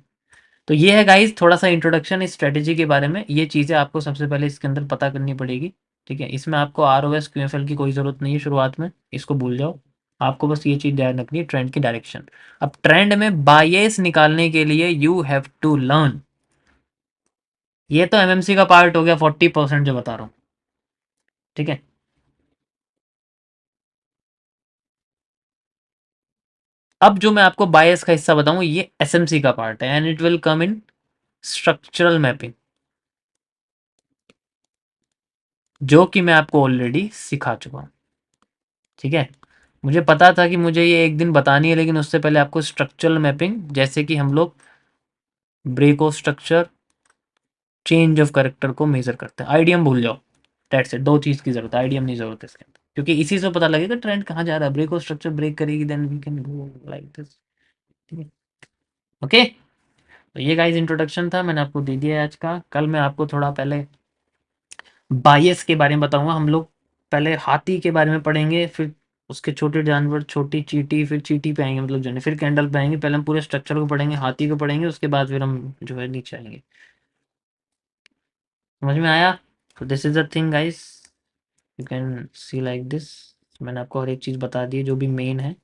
तो ये है गाइस थोड़ा सा इंट्रोडक्शन इस स्ट्रेटेजी के बारे में। ये चीज़ें आपको सबसे पहले इसके अंदर पता करनी पड़ेगी। ठीक है, इसमें आपको R O S Q F L की कोई ज़रूरत नहीं है शुरुआत में, इसको भूल जाओ। आपको बस ये चीज़ ध्यान रखनी है, ट्रेंड की डायरेक्शन। अब ट्रेंड में बायस निकालने के लिए यू हैव टू लर्न। ये तो एमएमसी का पार्ट हो गया, 40% जो बता रहा हूँ। ठीक है, अब जो मैं आपको बायस का हिस्सा बताऊँ ये एसएमसी का पार्ट है, and it will come in structural mapping, जो कि मैं आपको ऑलरेडी सिखा चुका हूँ। ठीक है, मुझे पता था कि मुझे ये एक दिन बतानी है, लेकिन उससे पहले आपको स्ट्रक्चरल मैपिंग, जैसे कि हम लोग ब्रेको स्ट्रक्चर, चेंज ऑफ करेक्टर को मेजर करते हैं। आईडीएम भूल जाओ, डेट्स इट। दो चीज़ की जरूरत है, आईडीएम नहीं जरूरत है इसके अंदर, क्योंकि इसी से पता लगेगा ट्रेंड कहाँ जा रहा है। ब्रेको स्ट्रक्चर ब्रेक करेगी, then we can go like this. ठीक है, ओके। तो ये गाइस इंट्रोडक्शन था, मैंने आपको दे दिया है आज का। कल मैं आपको थोड़ा पहले बायस के बारे में बताऊंगा। हम लोग पहले हाथी के बारे में पढ़ेंगे, फिर उसके छोटे जानवर, छोटी चींटी, फिर चींटी पे आएंगे, मतलब जो है, फिर कैंडल पे आएंगे। पहले हम पूरे स्ट्रक्चर को पढ़ेंगे, हाथी को पढ़ेंगे, उसके बाद फिर हम जो है नीचे आएंगे। समझ में आया? तो this is the thing guys, you can C like this. मैंने आपको हर एक चीज़ बता दी है जो भी मेन है।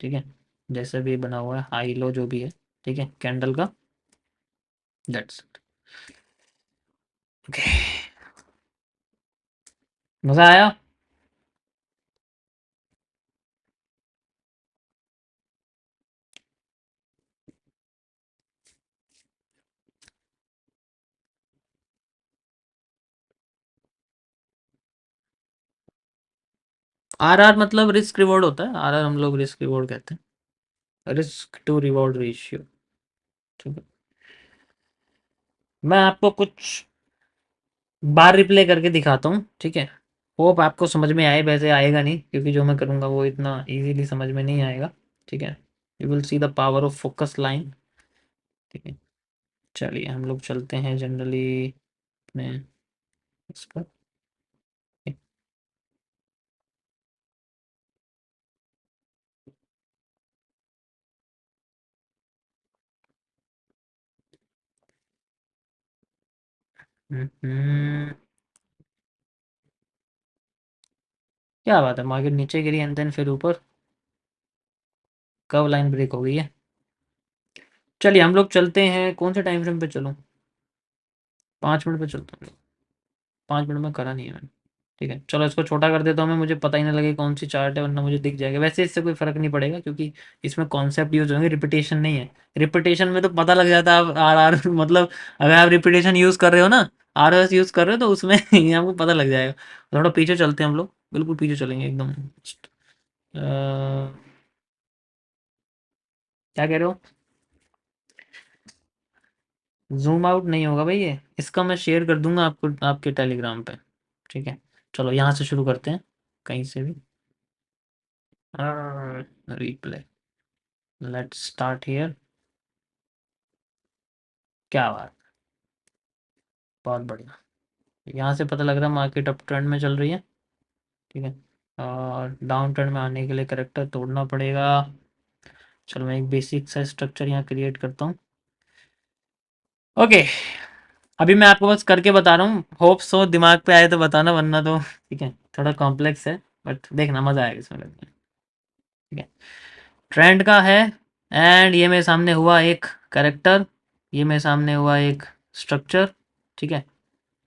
ठीक है, जैसे भी बना हुआ है, हाई लो जो भी है। ठीक है, कैंडल का, दैट्स इट। ओके, मज़ा आया? आर आर मतलब रिस्क रिवॉर्ड होता है, आर आर हम लोग रिस्क रिवॉर्ड कहते हैं, रिस्क टू रिवॉर्ड रेशियो। ठीक है, मैं आपको कुछ बार रिप्ले करके दिखाता हूँ। ठीक है, होप आपको समझ में आए। वैसे आएगा नहीं, क्योंकि जो मैं करूँगा वो इतना इजीली समझ में नहीं आएगा। ठीक है, you will see the power of focus line. ठीक है, चलिए हम लोग चलते हैं जनरली अपने इस पर। हम्म, क्या बात है, मार्केट नीचे गिरी एंड देन फिर ऊपर, कब लाइन ब्रेक हो गई है। चलिए हम लोग चलते हैं, कौन से टाइम फ्रेम पे चलूँ? 5 मिनट पे चलता हूँ। 5 मिनट में करा नहीं है मैंने। ठीक है, चलो इसको छोटा कर देता हूँ मैं, मुझे पता ही ना लगे कौन सी चार्ट है, वरना मुझे दिख जाएगा। वैसे इससे कोई फर्क नहीं पड़ेगा, क्योंकि इसमें कॉन्सेप्ट यूज होंगे, रिपीटेशन नहीं है। रिपीटेशन में तो पता लग जाता है आप आर आर मतलब अगर आप रिपीटेशन यूज कर रहे हो ना, आर एस यूज कर रहे हो, तो उसमें ये आपको पता लग जाएगा। थोड़ा पीछे चलते हैं हम लोग, बिल्कुल पीछे चलेंगे एकदम। क्या कह रहे हो? जूम आउट नहीं होगा भाई, ये इसका मैं शेयर कर दूंगा आपको आपके टेलीग्राम पे। ठीक है, चलो यहाँ से शुरू करते हैं, कहीं से भी। Replay, let's start here. क्या बात, बहुत बढ़िया। यहाँ से पता लग रहा है मार्केट अप ट्रेंड में चल रही है। ठीक है, और डाउन ट्रेंड में आने के लिए करेक्टर तोड़ना पड़ेगा। चलो मैं एक बेसिक सा स्ट्रक्चर यहाँ क्रिएट करता हूँ। ओके, अभी मैं आपको बस करके बता रहा हूँ, होप सो दिमाग पे आए तो बताना, वरना तो ठीक है, थोड़ा कॉम्प्लेक्स है, बट देखना मजा आएगा इसमें लगता है। ठीक है, ट्रेंड का है, एंड ये मेरे सामने हुआ एक करेक्टर, ये मेरे सामने हुआ एक स्ट्रक्चर। ठीक है,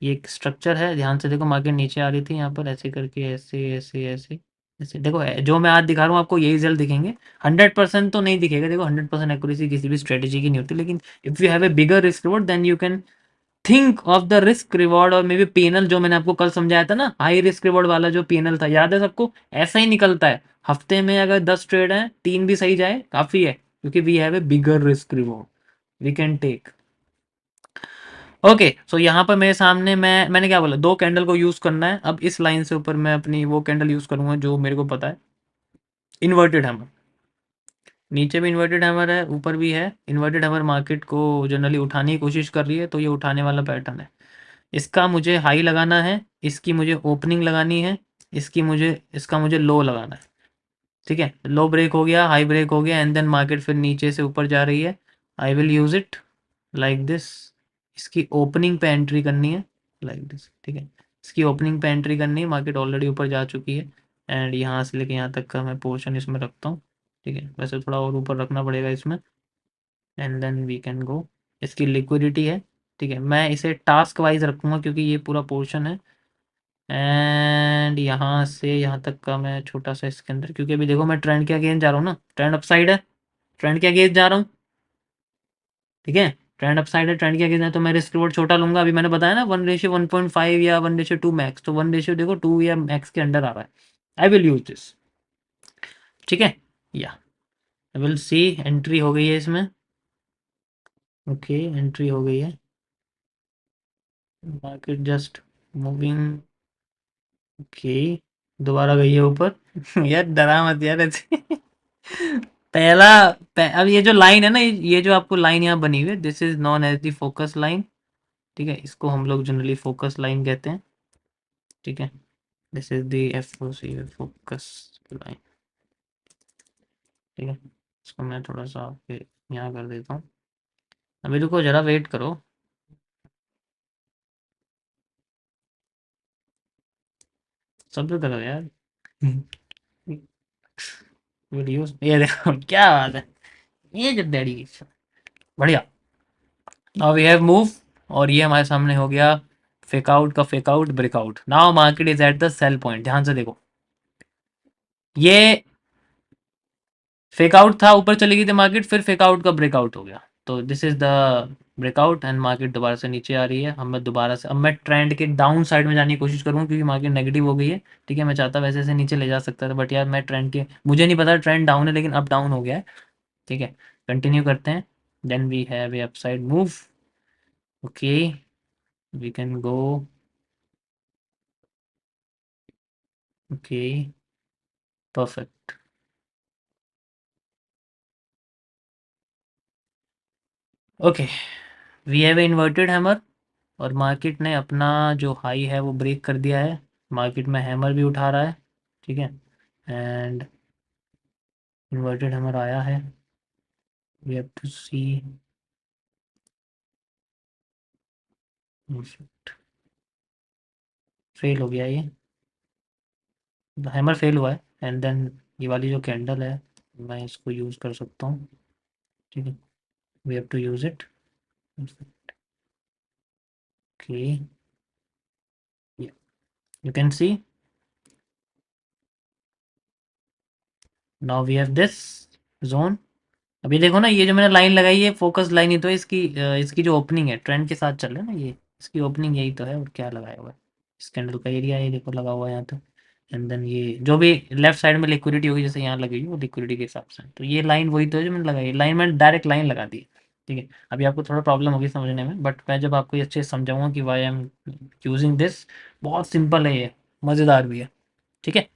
ये एक स्ट्रक्चर है, ध्यान से देखो, मार्केट नीचे आ रही थी यहाँ पर, ऐसे करके, ऐसे ऐसे ऐसे ऐसे। देखो जो मैं आज दिखा रहा हूँ आपको यही रिजल्ट दिखेंगे। 100% तो नहीं दिखेगा, देखो 100% एक्यूरेसी किसी भी स्ट्रेटेजी की नहीं होती, लेकिन if you have a bigger risk reward then you can think of the risk reward, और मे बी पीएनएल जो मैंने आपको कल समझाया था ना, हाई रिस्क रिवॉर्ड वाला जो पीएनएल था, याद है सबको? ऐसा ही निकलता है। हफ्ते में अगर 10 ट्रेड हैं, 3 भी सही जाए काफ़ी है, क्योंकि we have a bigger risk reward we can take. Okay, so यहाँ पर मेरे सामने मैंने क्या बोला, 2 कैंडल को यूज करना है। अब इस लाइन से ऊपर मैं अपनी वो कैंडल यूज करूंगा जो मेरे को पता है, इन्वर्टेड हैमर। नीचे भी इन्वर्टेड हैमर है, ऊपर भी है। इन्वर्टेड हैमर मार्केट को जनरली उठाने की कोशिश कर रही है, तो ये उठाने वाला पैटर्न है। इसका मुझे हाई लगाना है, इसकी मुझे ओपनिंग लगानी है, इसका मुझे लो लगाना है। ठीक है, लो ब्रेक हो गया, हाई ब्रेक हो गया, एंड देन मार्केट फिर नीचे से ऊपर जा रही है। I will use it like this. इसकी ओपनिंग पे एंट्री करनी है लाइक दिस। ठीक है, इसकी ओपनिंग पे एंट्री करनी है। मार्केट ऑलरेडी ऊपर जा चुकी है, एंड यहाँ से लेके यहाँ तक का मैं पोर्शन इसमें रखता हूँ। ठीक है, वैसे थोड़ा और ऊपर रखना पड़ेगा इसमें, and then we can go. इसकी लिक्विडिटी है। ठीक है, मैं इसे टास्क वाइज रखूँगा क्योंकि ये पूरा पोर्शन है। एंड यहाँ से यहाँ तक का मैं छोटा सा इसके अंदर, क्योंकि अभी देखो मैं ट्रेंड के अगेंस्ट जा रहा हूँ ना, ट्रेंड अपसाइड है, ट्रेंड के अगेंस्ट जा रहा हूँ। ठीक है, ट्रेंड अपसाइड है, ट्रेंड के अगेंस्ट है, तो मैं रिस्क रिवॉर्ड छोटा लूंगा। अभी मैंने बताया ना 1:1.5 या 1:2 मैक्स, तो 1 देखो 2 या मैक्स के अंडर आ रहा है। आई विल यूज दिस। ठीक है, या आई विल सी। एंट्री हो गई है इसमें। ओके, एंट्री हो गई है। Market just moving. ओके, दोबारा गई है ऊपर। यार डरा मत यार ऐसे। अब ये जो लाइन है ना, ये जो आपको लाइन यहाँ बनी हुई है, this is known as the focus line. ठीक है, इसको हम लोग जनरली फोकस लाइन कहते हैं। ठीक है, this is the F O C focus line. ठीक है, इसको मैं थोड़ा सा आपके यहाँ कर देता हूँ। अभी रुको जरा, वेट करो। सब तो करो यार। वीडियोस ये देखो, क्या बात है। ये जो डेडिकेशन, बढ़िया। नाउ वी हैव मूव, और ये हमारे सामने हो गया फेक आउट का fake out, breakout. Now market is at the cell point. ध्यान से देखो, ये फेक आउट था, ऊपर चली गई थी मार्केट, फिर फेक आउट का ब्रेकआउट हो गया। तो this is the breakout, and market दोबारा से नीचे आ रही है। हम मैं दोबारा से, अब मैं ट्रेंड के डाउन साइड में जाने की कोशिश करूँ क्योंकि मार्केट नेगेटिव हो गई है। ठीक है, मैं चाहता वैसे से नीचे ले जा सकता था, बट यार मैं ट्रेंड के, मुझे नहीं पता ट्रेंड डाउन है, लेकिन अब डाउन हो गया है। ठीक है, कंटिन्यू करते हैं। Then we have a upside move. Okay, we can go. Okay, perfect. Okay, we have a inverted hammer, और मार्केट ने अपना जो हाई है वो ब्रेक कर दिया है। मार्केट में हैमर भी उठा रहा है। ठीक है, एंड इन्वर्टेड हैमर आया है। We have to see. Fail हो गया ये, हैमर फेल हुआ है। एंड देन ये वाली जो कैंडल है, मैं इसको यूज़ कर सकता हूँ। ठीक है, we have to use it. Okay, you can see, now we have this zone. अभी देखो ना, ये जो मैंने लाइन लगाई है फोकस लाइन ही तो है। इसकी जो ओपनिंग है ट्रेंड के साथ चल रहा है ना, ये इसकी ओपनिंग यही तो है, और क्या लगाया हुआ है। इस कैंडल का एरिया ये देखो लगा हुआ है यहाँ तो। एंड देन ये जो भी लेफ्ट साइड में लिक्विडिटी होगी, जैसे यहाँ लगी हुई वो लिक्विडिटी के हिसाब से, तो ये लाइन वही तो है जो मैंने लगाई। लाइन मैंने डायरेक्ट लाइन लगा दी। ठीक है, अभी आपको थोड़ा प्रॉब्लम होगी समझने में, बट मैं जब आपको ये अच्छे से समझाऊंगा कि why I am using this. बहुत सिंपल है ये, मज़ेदार भी है। ठीक है,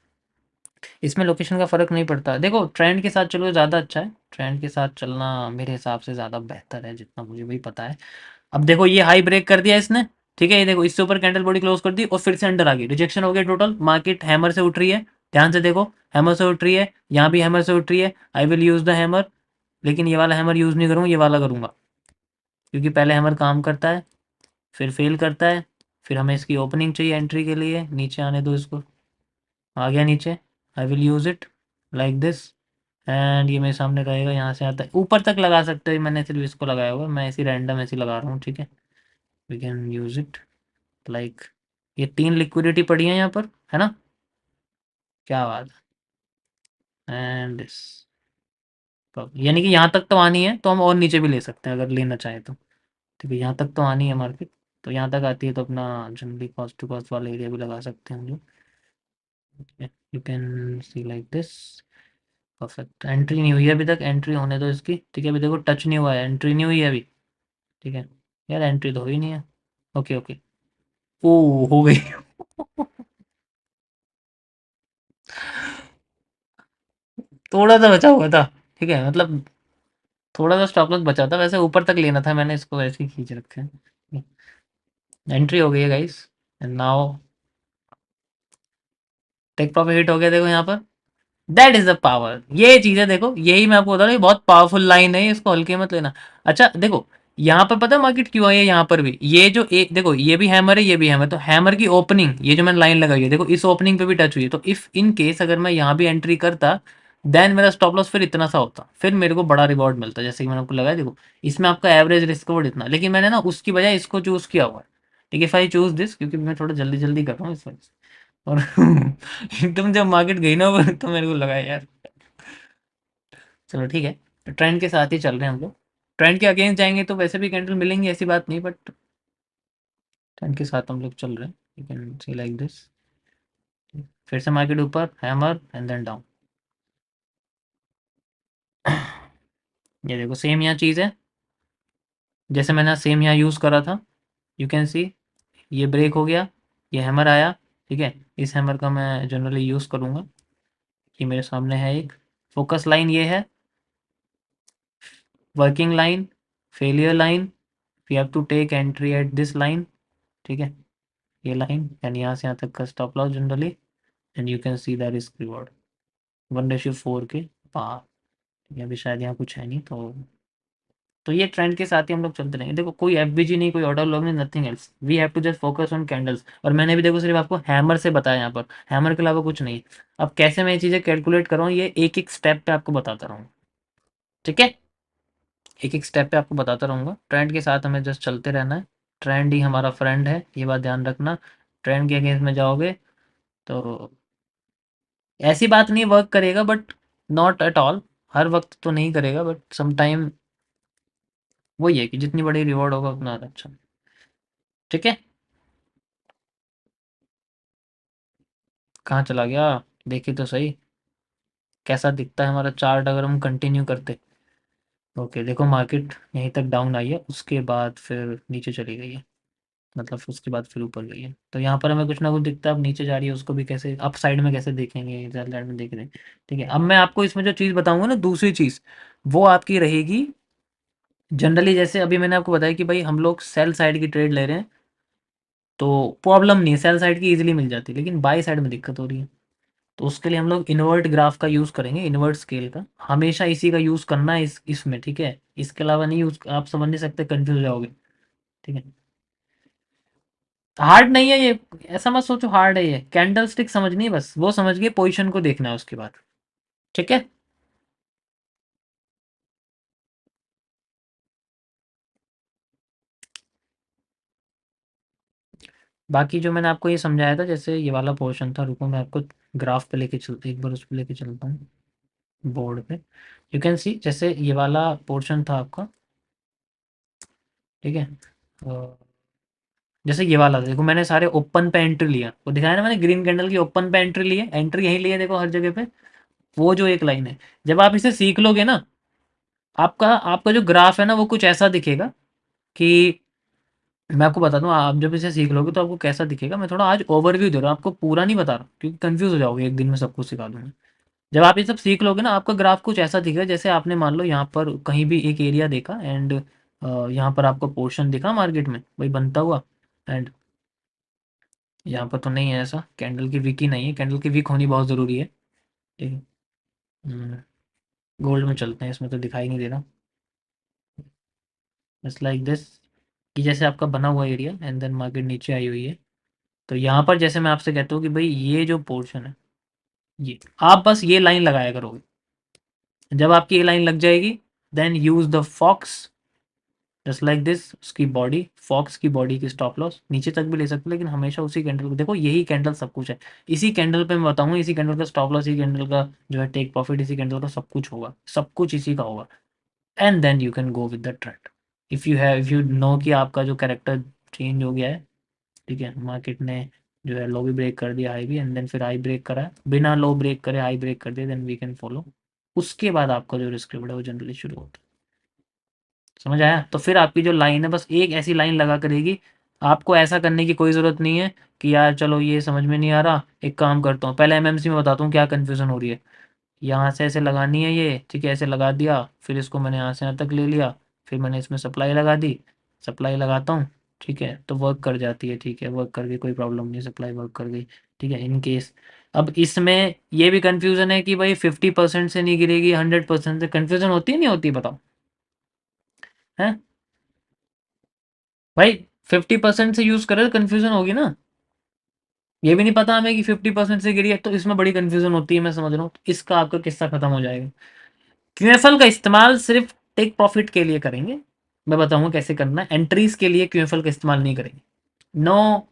इसमें लोकेशन का फ़र्क नहीं पड़ता। देखो ट्रेंड के साथ चलो ज़्यादा अच्छा है, ट्रेंड के साथ चलना मेरे हिसाब से ज़्यादा बेहतर है, जितना मुझे भी पता है। अब देखो ये हाई ब्रेक कर दिया इसने। ठीक है, ये देखो इससे ऊपर कैंडल बॉडी क्लोज कर दी और फिर से अंडर आ गई, रिजेक्शन हो गया टोटल। मार्केट हैमर से उठ रही है, ध्यान से देखो, हैमर से उठ रही है, यहाँ भी हैमर से उठ रही है। I will use the hammer, लेकिन ये वाला हैमर यूज़ नहीं करूँगा, ये वाला करूँगा, क्योंकि पहले हैमर काम करता है, फिर फेल करता है, फिर हमें इसकी ओपनिंग चाहिए एंट्री के लिए। नीचे आने दो इसको, आ गया नीचे। I will use it like this, and ये मेरे सामने रहेगा। यहाँ से आता है ऊपर तक लगा सकते हो, मैंने सिर्फ इसको लगाया हुआ है, मैं ऐसी रैंडम ऐसी लगा रहा हूँ। ठीक है, we can use it like, ये 3 लिक्विडिटी पड़ी है यहाँ पर, है ना, क्या बात है। एंड दिस, यानी कि यहाँ तक तो आनी है, तो हम और नीचे भी ले सकते हैं अगर लेना चाहें तो। ठीक है, यहाँ तक तो आनी है मार्केट, तो यहाँ तक आती है तो अपना जनरली कॉस्ट टू कॉस्ट वाला एरिया भी लगा सकते हैं हम लोग। You can C like this, perfect. Entry नहीं हुई है अभी तक, एंट्री होने दो इसकी। ठीक है, अभी देखो टच नहीं हुआ है, एंट्री नहीं हुई है अभी। ठीक है, यार एंट्री तो हुई नहीं है। ओके ओके, ओ हो गई। थोड़ा सा बचा हुआ था। ठीक है, मतलब थोड़ा सा स्टॉप लॉस बचा था, वैसे ऊपर तक लेना था, मैंने इसको वैसे ही खींच रखे हैं। एंट्री हो गई है guys, and now take profit hit हो गया, देखो यहाँ पर। दैट इज द पावर, ये चीज है, देखो यही मैं आपको बता रहा हूँ, ये बहुत पावरफुल लाइन है, इसको हल्के मत लेना। अच्छा देखो, यहाँ पर पता है मार्केट क्यों आई है, यहाँ पर भी ये जो एक देखो, ये भी हैमर है, ये भी हैमर, तो हैमर की ओपनिंग, ये जो मैंने लाइन लगाई है देखो, इस ओपनिंग पे भी टच हुई है, तो इफ इन केस अगर मैं यहाँ भी एंट्री करता, देन मेरा स्टॉप लॉस फिर इतना सा होता, फिर मेरे को बड़ा रिवॉर्ड मिलता, जैसे कि मैंने आपको लगाया देखो, इसमें आपका एवरेज रिस्क रिवॉर्ड इतना, लेकिन मैंने ना उसकी बजाय इसको चूज किया हुआ है। ठीक है, इफ आई चूज दिस, क्योंकि मैं थोड़ा जल्दी जल्दी कर रहा हूँ इस वजह से, और एकदम जब मार्केट गई ना ऊपर, तो मेरे को लगा यार, चलो ठीक है, तो ट्रेंड के साथ ही चल रहे हैं हम लोग। ट्रेंड के अगेंस्ट जाएंगे तो वैसे भी कैंडल मिलेंगे, ऐसी बात नहीं, बट ट्रेंड के साथ हम लोग चल रहे हैं, you can C like this. फिर से मार्केट ऊपर, हैमर एंड देन डाउन। ये देखो सेम यहाँ चीज़ है, जैसे मैंने सेम यहाँ यूज़ करा था, यू कैन सी, ये ब्रेक हो गया, ये हैमर आया। ठीक है, इस हैमर का मैं जनरली यूज़ करूँगा, ये मेरे सामने है एक फोकस लाइन, ये है working line, failure line, we have to take entry at this line. ठीक है, ये लाइन एंड यहाँ से यहाँ तक का stop loss generally, and you can see the risk reward 1:4 के पार। ये अभी शायद यहाँ कुछ है नहीं, तो ये ट्रेंड के साथ ही हम लोग चलते रहेंगे। देखो कोई एफबीजी नहीं, कोई ऑर्डर लॉग नहीं, nothing else, we have to just focus on candles. और मैंने भी देखो सिर्फ आपको हैमर से बताया यहाँ पर, हैमर के अलावा कुछ नहीं। अब कैसे मैं ये चीज़ें कैलकुलेट कर रहा हूँ, ये एक एक स्टेप पे आपको बताता रहूँगा। ठीक है, एक एक स्टेप पे आपको बताता रहूँगा, ट्रेंड के साथ हमें जस्ट चलते रहना है। ट्रेंड ही हमारा फ्रेंड है, ये बात ध्यान रखना। ट्रेंड के अगेंस्ट में जाओगे तो ऐसी बात नहीं वर्क करेगा, बट नॉट एट ऑल, हर वक्त तो नहीं करेगा, बट सम टाइम वही है कि जितनी बड़ी रिवॉर्ड होगा उतना अच्छा। ठीक है, कहाँ चला गया, देखिए तो सही कैसा दिखता है हमारा चार्ट अगर हम कंटिन्यू करते। ओके देखो, मार्केट यहीं तक डाउन आई है, उसके बाद फिर नीचे चली गई है, मतलब उसके बाद फिर ऊपर गई है, तो यहाँ पर हमें कुछ ना कुछ दिखता है। अब नीचे जा रही है, उसको भी कैसे अप साइड में कैसे देखेंगे, इधर साइड में देख रहे हैं। ठीक है, अब मैं आपको इसमें जो चीज़ बताऊंगा ना, दूसरी चीज़, वो आपकी रहेगी जनरली, जैसे अभी मैंने आपको बताया कि भाई हम लोग सेल साइड की ट्रेड ले रहे हैं, तो प्रॉब्लम नहीं है, सेल साइड की इजीली मिल जाती है, लेकिन बाई साइड में दिक्कत हो रही है। तो उसके लिए हम लोग इन्वर्ट ग्राफ का यूज़ करेंगे, इन्वर्ट स्केल का, हमेशा इसी का यूज़ करना है इसमें। ठीक है, इसके अलावा नहीं यूज़, आप समझ नहीं सकते, कंफ्यूज हो जाओगे। ठीक है, हार्ड नहीं है ये, ऐसा मत सोचो हार्ड है, ये कैंडल स्टिक समझनी है बस, वो समझ गए, पोजीशन को देखना है उसके बाद। ठीक है, बाकी जो मैंने आपको ये समझाया था, जैसे ये वाला पोर्शन था, रुको मैं आपको ग्राफ पे लेके चलता, एक बार उस पे लेके चलता हूँ बोर्ड पे। यू कैन सी, जैसे ये वाला पोर्शन था आपका, ठीक है, जैसे ये वाला देखो, मैंने सारे ओपन पे एंट्री लिया, वो दिखाया ना मैंने, ग्रीन कैंडल की ओपन पे एंट्री ली है, एंट्री यहीं ली है देखो हर जगह पे। वो जो एक लाइन है, जब आप इसे सीख लोगे ना, आपका आपका जो ग्राफ है ना, वो कुछ ऐसा दिखेगा कि, मैं आपको बता दूं, आप जब इसे सीख लोगे तो आपको कैसा दिखेगा, मैं थोड़ा आज ओवरव्यू दे रहा हूँ आपको, पूरा नहीं बता रहा, क्योंकि कंफ्यूज हो जाओगे, एक दिन में सब कुछ सिखा दूंगा। जब आप ये सब सीख लोगे ना, आपका ग्राफ कुछ ऐसा दिखेगा, जैसे आपने मान लो यहाँ पर कहीं भी एक एरिया देखा, एंड यहाँ पर आपको पोर्शन दिखा मार्केट में वही बनता हुआ, एंड यहाँ पर तो नहीं है ऐसा, कैंडल की वीक ही नहीं है, कैंडल की वीक होनी बहुत ज़रूरी है। ठीक है, गोल्ड में चलते हैं, इसमें तो दिखाई नहीं दे रहा, जस्ट लाइक दिस, कि जैसे आपका बना हुआ एरिया एंड देन मार्केट नीचे आई हुई है, तो यहाँ पर जैसे मैं आपसे कहता हूँ कि भाई ये जो पोर्शन है, ये आप बस ये लाइन लगाया करोगे, जब आपकी ये लाइन लग जाएगी, then use the fox, just like this, उसकी बॉडी, फॉक्स की बॉडी की स्टॉप लॉस नीचे तक भी ले सकते हो, लेकिन हमेशा उसी कैंडल को देखो, यही कैंडल सब कुछ है, इसी कैंडल पे मैं बताऊंगा, इसी कैंडल का स्टॉप लॉस, इसी कैंडल का जो है टेक प्रॉफिट, इसी कैंडल का सब कुछ होगा, सब कुछ इसी का होगा, and then you can go with the trend, if you know कि आपका जो कैरेक्टर चेंज हो गया है। ठीक है, मार्केट ने जो है लो भी ब्रेक कर दिया, हाई भी, एंड देन फिर हाई ब्रेक करा है, बिना लो ब्रेक करे हाई ब्रेक कर दिया, देन वी कैन फॉलो, उसके बाद आपका जो रिस्क रिवॉर्ड है वो जनरली शुरू होता है। समझ आया, तो फिर आपकी जो लाइन है, बस एक ऐसी लाइन लगा करेगी, आपको ऐसा करने की कोई ज़रूरत नहीं है कि यार चलो ये समझ में नहीं आ रहा, एक काम करता हूँ, पहले एमएमसी में बताता हूँ क्या कन्फ्यूज़न हो रही है। यहाँ से ऐसे लगानी है ये, ठीक है, ऐसे लगा दिया, फिर इसको मैंने यहाँ से यहाँ तक ले लिया, फिर मैंने इसमें सप्लाई लगा दी, सप्लाई लगाता हूँ, ठीक है, तो वर्क कर जाती है, ठीक है, वर्क कर गई, कोई प्रॉब्लम नहीं, सप्लाई वर्क कर गई, ठीक है, इन केस। अब इसमें ये भी कन्फ्यूज़न है कि भाई 50% से नहीं गिरेगी, 100% से, कन्फ्यूज़न होती है नहीं होती, बताओ, हैं भाई? 50% से यूज़ करे तो कन्फ्यूज़न होगी ना। ये भी नहीं पता हमें कि 50% से गिरी है, तो इसमें बड़ी कन्फ्यूज़न होती है, मैं समझ रहा हूँ, तो इसका आपका किस्सा खत्म हो जाएगा। क्यूएफएल का इस्तेमाल सिर्फ टेक प्रॉफिट के लिए करेंगे। मैं बताऊंगा कैसे करना है। एंट्रीज के लिए क्यूएफएल का इस्तेमाल नहीं करेंगे। No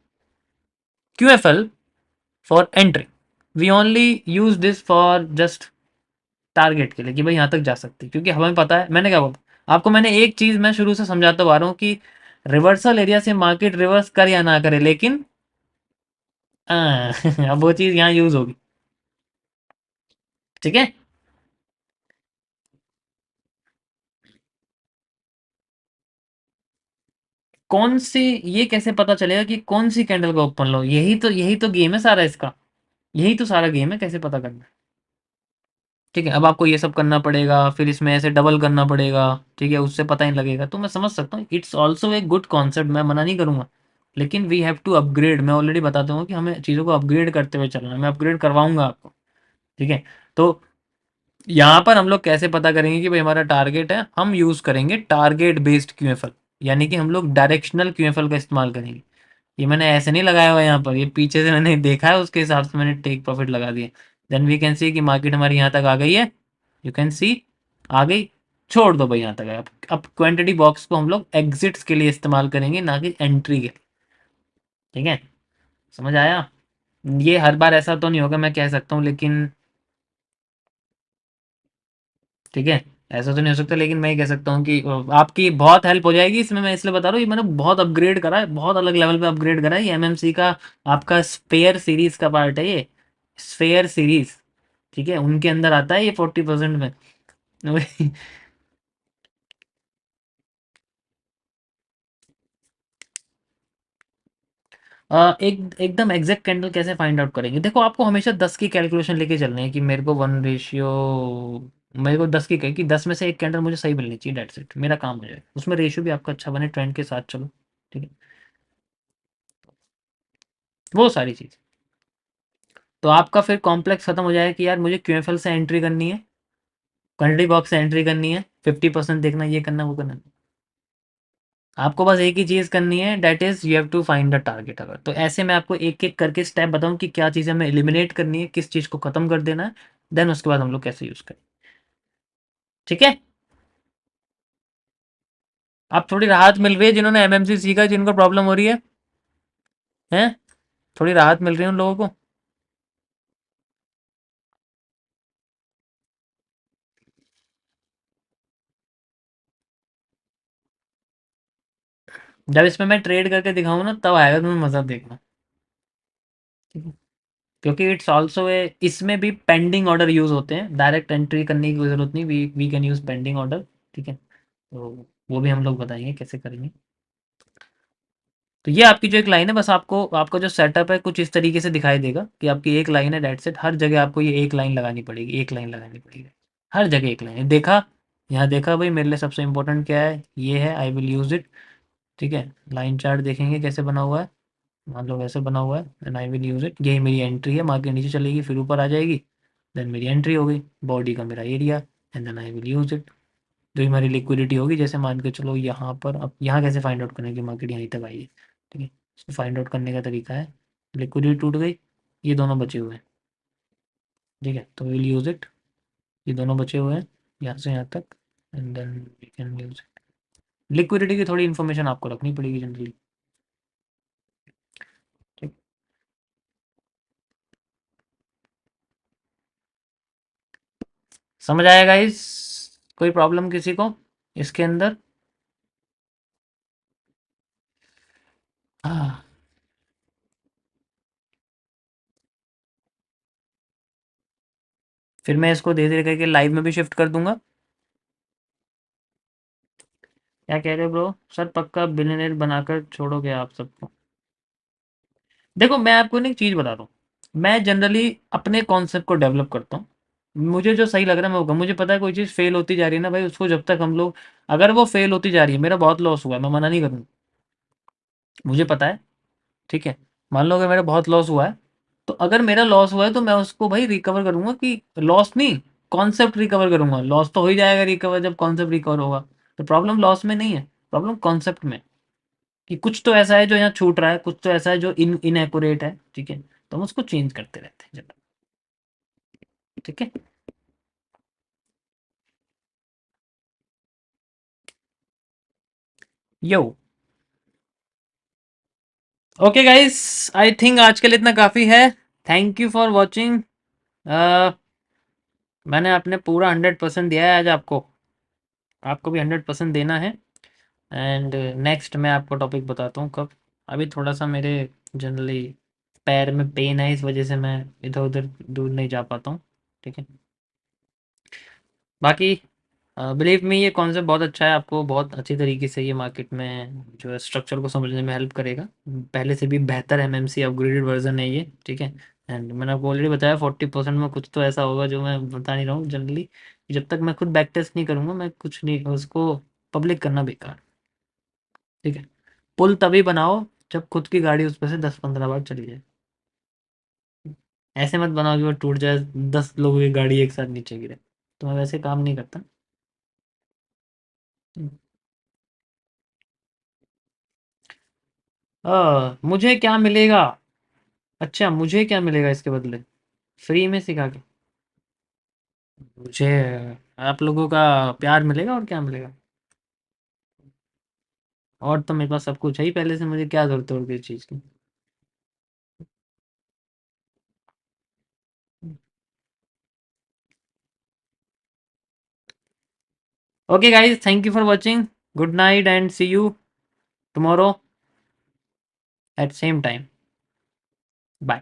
QFL for entry. We only use this for just target के लिए कि भाई यहाँ तक जा सकती है, क्योंकि हमें पता है, मैंने क्या बोला आपको, मैंने एक चीज मैं शुरू से समझाता आ रहा हूँ कि रिवर्सल एरिया से मार्केट रिवर्स कर या ना करे, लेकिन अब वो चीज यहाँ यूज होगी, ठीक है। कौन सी, ये कैसे पता चलेगा कि कौन सी कैंडल का ओपन लो? यही तो गेम है सारा इसका, यही तो सारा गेम है, कैसे पता करना है। ठीक है, अब आपको ये सब करना पड़ेगा, फिर इसमें ऐसे डबल करना पड़ेगा, ठीक है, उससे पता ही नहीं लगेगा, तो मैं समझ सकता हूँ, it's also a good concept, मैं मना नहीं करूंगा, लेकिन वी हैव टू अपग्रेड। मैं ऑलरेडी बताता हूँ कि हमें चीज़ों को अपग्रेड करते हुए चलना है, मैं अपग्रेड करवाऊंगा आपको, ठीक है। तो यहाँ पर हम लोग कैसे पता करेंगे कि भाई हमारा टारगेट है, हम यूज़ करेंगे टारगेट बेस्ड क्यूएफएल, यानी कि हम लोग डायरेक्शनल क्यूएफएल का इस्तेमाल करेंगे। ये मैंने ऐसे नहीं लगाया हुआ यहाँ पर, ये पीछे से मैंने देखा है, उसके हिसाब से मैंने टेक प्रॉफिट लगा दिए। देन वी कैन सी कि मार्केट हमारी यहाँ तक आ गई है, यू कैन सी आ गई, छोड़ दो भाई, यहाँ तक है। अब क्वांटिटी बॉक्स को हम लोग एग्जिट्स के लिए इस्तेमाल करेंगे, ना कि एंट्री के लिए, ठीक है, समझ आया? ये हर बार ऐसा तो नहीं होगा, मैं कह सकता हूँ, लेकिन ठीक है, ऐसा तो नहीं हो सकता, लेकिन मैं ये कह सकता हूँ कि आपकी बहुत हेल्प हो जाएगी इसमें, मैं इसलिए बता रहा हूँ, ये मैंने बहुत अपग्रेड करा है, बहुत अलग लेवल पे अपग्रेड करा है, ये एमएमसी का आपका स्पेयर सीरीज का पार्ट है ये, स्फेयर सीरीज, ठीक है, उनके अंदर आता है ये 40% में। एकदम एग्जैक्ट कैंडल कैसे फाइंड आउट करेंगे? देखो, आपको हमेशा 10 की कैलकुलेशन लेके चलनी है कि मेरे को 1 रेशियो, मेरे को 10 की कहे कि 10 में से एक कैंडल मुझे सही मिलनी चाहिए, डेट्स इट, मेरा काम हो जाए, उसमें रेशियो भी आपका अच्छा बने, ट्रेंड के साथ चलो, ठीक है, वो सारी चीज़। तो आपका फिर कॉम्प्लेक्स खत्म हो जाएगा कि यार मुझे क्यूएफएल से एंट्री करनी है, क्वांटिटी बॉक्स से एंट्री करनी है, 50% देखना, ये करना, वो करना। आपको बस एक ही चीज़ करनी है, that is you have to find the target. अगर तो ऐसे मैं आपको एक एक करके स्टेप बताऊं कि क्या चीज़ें हमें एलिमिनेट करनी है, किस चीज़ को खत्म कर देना है, देन उसके बाद हम लोग कैसे यूज़ करें, ठीक है। आप थोड़ी राहत मिल रही है जिन्होंने एमएमसी सीखा, जिनको प्रॉब्लम हो रही है, हैं, थोड़ी राहत मिल रही है उन लोगों को। जब इसमें मैं ट्रेड करके दिखाऊँ ना, तब आएगा तुम्हें मजा, देखना, ठीक है। क्योंकि इट्स ऑल्सो ए, इसमें भी पेंडिंग ऑर्डर यूज होते हैं, डायरेक्ट एंट्री करने की कोई जरूरत नहीं, we can use pending order, ठीक है, तो वो भी हम लोग बताएंगे कैसे करेंगे। तो ये आपकी जो एक लाइन है, बस आपको, आपका जो सेटअप है कुछ इस तरीके से दिखाई देगा कि आपकी एक लाइन है, डेट सेट, हर जगह आपको ये एक लाइन लगानी पड़ेगी, एक लाइन लगानी पड़ेगी, हर जगह एक लाइन देखा। यहाँ देखा भाई, मेरे लिए सबसे इंपॉर्टेंट क्या है, ये है, आई विल यूज इट, ठीक है। लाइन चार्ट देखेंगे कैसे बना हुआ है, मान लो वैसे बना हुआ है, and I will use it, यही मेरी एंट्री है, मार्केट नीचे चलेगी फिर ऊपर आ जाएगी, देन मेरी एंट्री हो गई, बॉडी का मेरा area, and then I will use it. जो हमारी लिक्विडिटी होगी, जैसे मान के चलो यहाँ पर, अब यहाँ कैसे फाइंड आउट करें कि मार्केट यहीं तक आई है, ठीक है, इसको फाइंड आउट करने का तरीका है, लिक्विडिटी टूट गई, ये दोनों बचे हुए हैं, ठीक है, तो विल यूज इट, ये दोनों बचे हुए हैं यहाँ से यहाँ तक, and then we can use it. Liquidity की थोड़ी इन्फॉर्मेशन आपको रखनी पड़ेगी जनरली, ठीक। समझ आएगा इस, कोई प्रॉब्लम किसी को इसके अंदर? हाँ, फिर मैं इसको धीरे धीरे करके लाइव में भी शिफ्ट कर दूंगा। क्या कह रहे हो ब्रो? सर पक्का बिलियनर बनाकर छोड़ोगे आप सबको? देखो, मैं आपको ना एक चीज़ बता रहा हूँ, मैं जनरली अपने कॉन्सेप्ट को डेवलप करता हूँ, मुझे जो सही लग रहा है मैं वो मुझे पता है कोई चीज़ फेल होती जा रही है ना भाई, उसको जब तक हम लोग, अगर वो फेल होती जा रही है, मेरा बहुत लॉस हुआ है, मैं मना नहीं करूँगा, मुझे पता है, ठीक है। मान लो अगर मेरा बहुत लॉस हुआ है, तो अगर मेरा लॉस हुआ है तो मैं उसको भाई रिकवर करूंगा, कि लॉस नहीं, कॉन्सेप्ट रिकवर करूंगा। लॉस तो हो ही जाएगा रिकवर जब कॉन्सेप्ट रिकवर होगा। तो प्रॉब्लम लॉस में नहीं है, प्रॉब्लम कॉन्सेप्ट में, कि कुछ तो ऐसा है जो यहाँ छूट रहा है, कुछ तो ऐसा है जो इनएकुरेट है, ठीक है। तो हम उसको चेंज करते रहते हैं जब, ठीक है। यो, ओके गाइस, आई थिंक आज के लिए इतना काफ़ी है। Thank you for watching. मैंने अपने पूरा 100% दिया है आज आपको, आपको भी 100% देना है। एंड नेक्स्ट मैं आपको टॉपिक बताता हूँ कब। अभी थोड़ा सा मेरे जनरली पैर में पेन है, इस वजह से मैं इधर उधर दूर नहीं जा पाता हूँ, ठीक है। बाकी बिलीव मी, ये कॉन्सेप्ट बहुत अच्छा है, आपको बहुत अच्छी तरीके से ये मार्केट में जो है स्ट्रक्चर को समझने में हेल्प करेगा। पहले से भी बेहतर एमएमसी अपग्रेडेड वर्जन है ये, ठीक है। एंड मैंने आपको ऑलरेडी बताया 40% में कुछ तो ऐसा होगा जो मैं बता नहीं रहा हूँ जनरली। जब तक मैं खुद बैक टेस्ट नहीं करूँगा, मैं कुछ नहीं उसको पब्लिक करना बेकार, ठीक है। पुल तभी बनाओ जब खुद की गाड़ी उस पर से 10-15 बार चली जाए। ऐसे मत बनाओ कि वो टूट जाए, 10 लोगों की गाड़ी एक साथ नीचे गिरे, तो मैं वैसे काम नहीं करता। मुझे क्या मिलेगा? अच्छा, मुझे क्या मिलेगा इसके बदले, फ्री में सिखा के? मुझे आप लोगों का प्यार मिलेगा, और क्या मिलेगा? और तो मेरे पास सब कुछ है ही पहले से, मुझे क्या जरूरत है और किसी चीज़ की। Okay guys, thank you for watching, good night and see you tomorrow at same time, bye.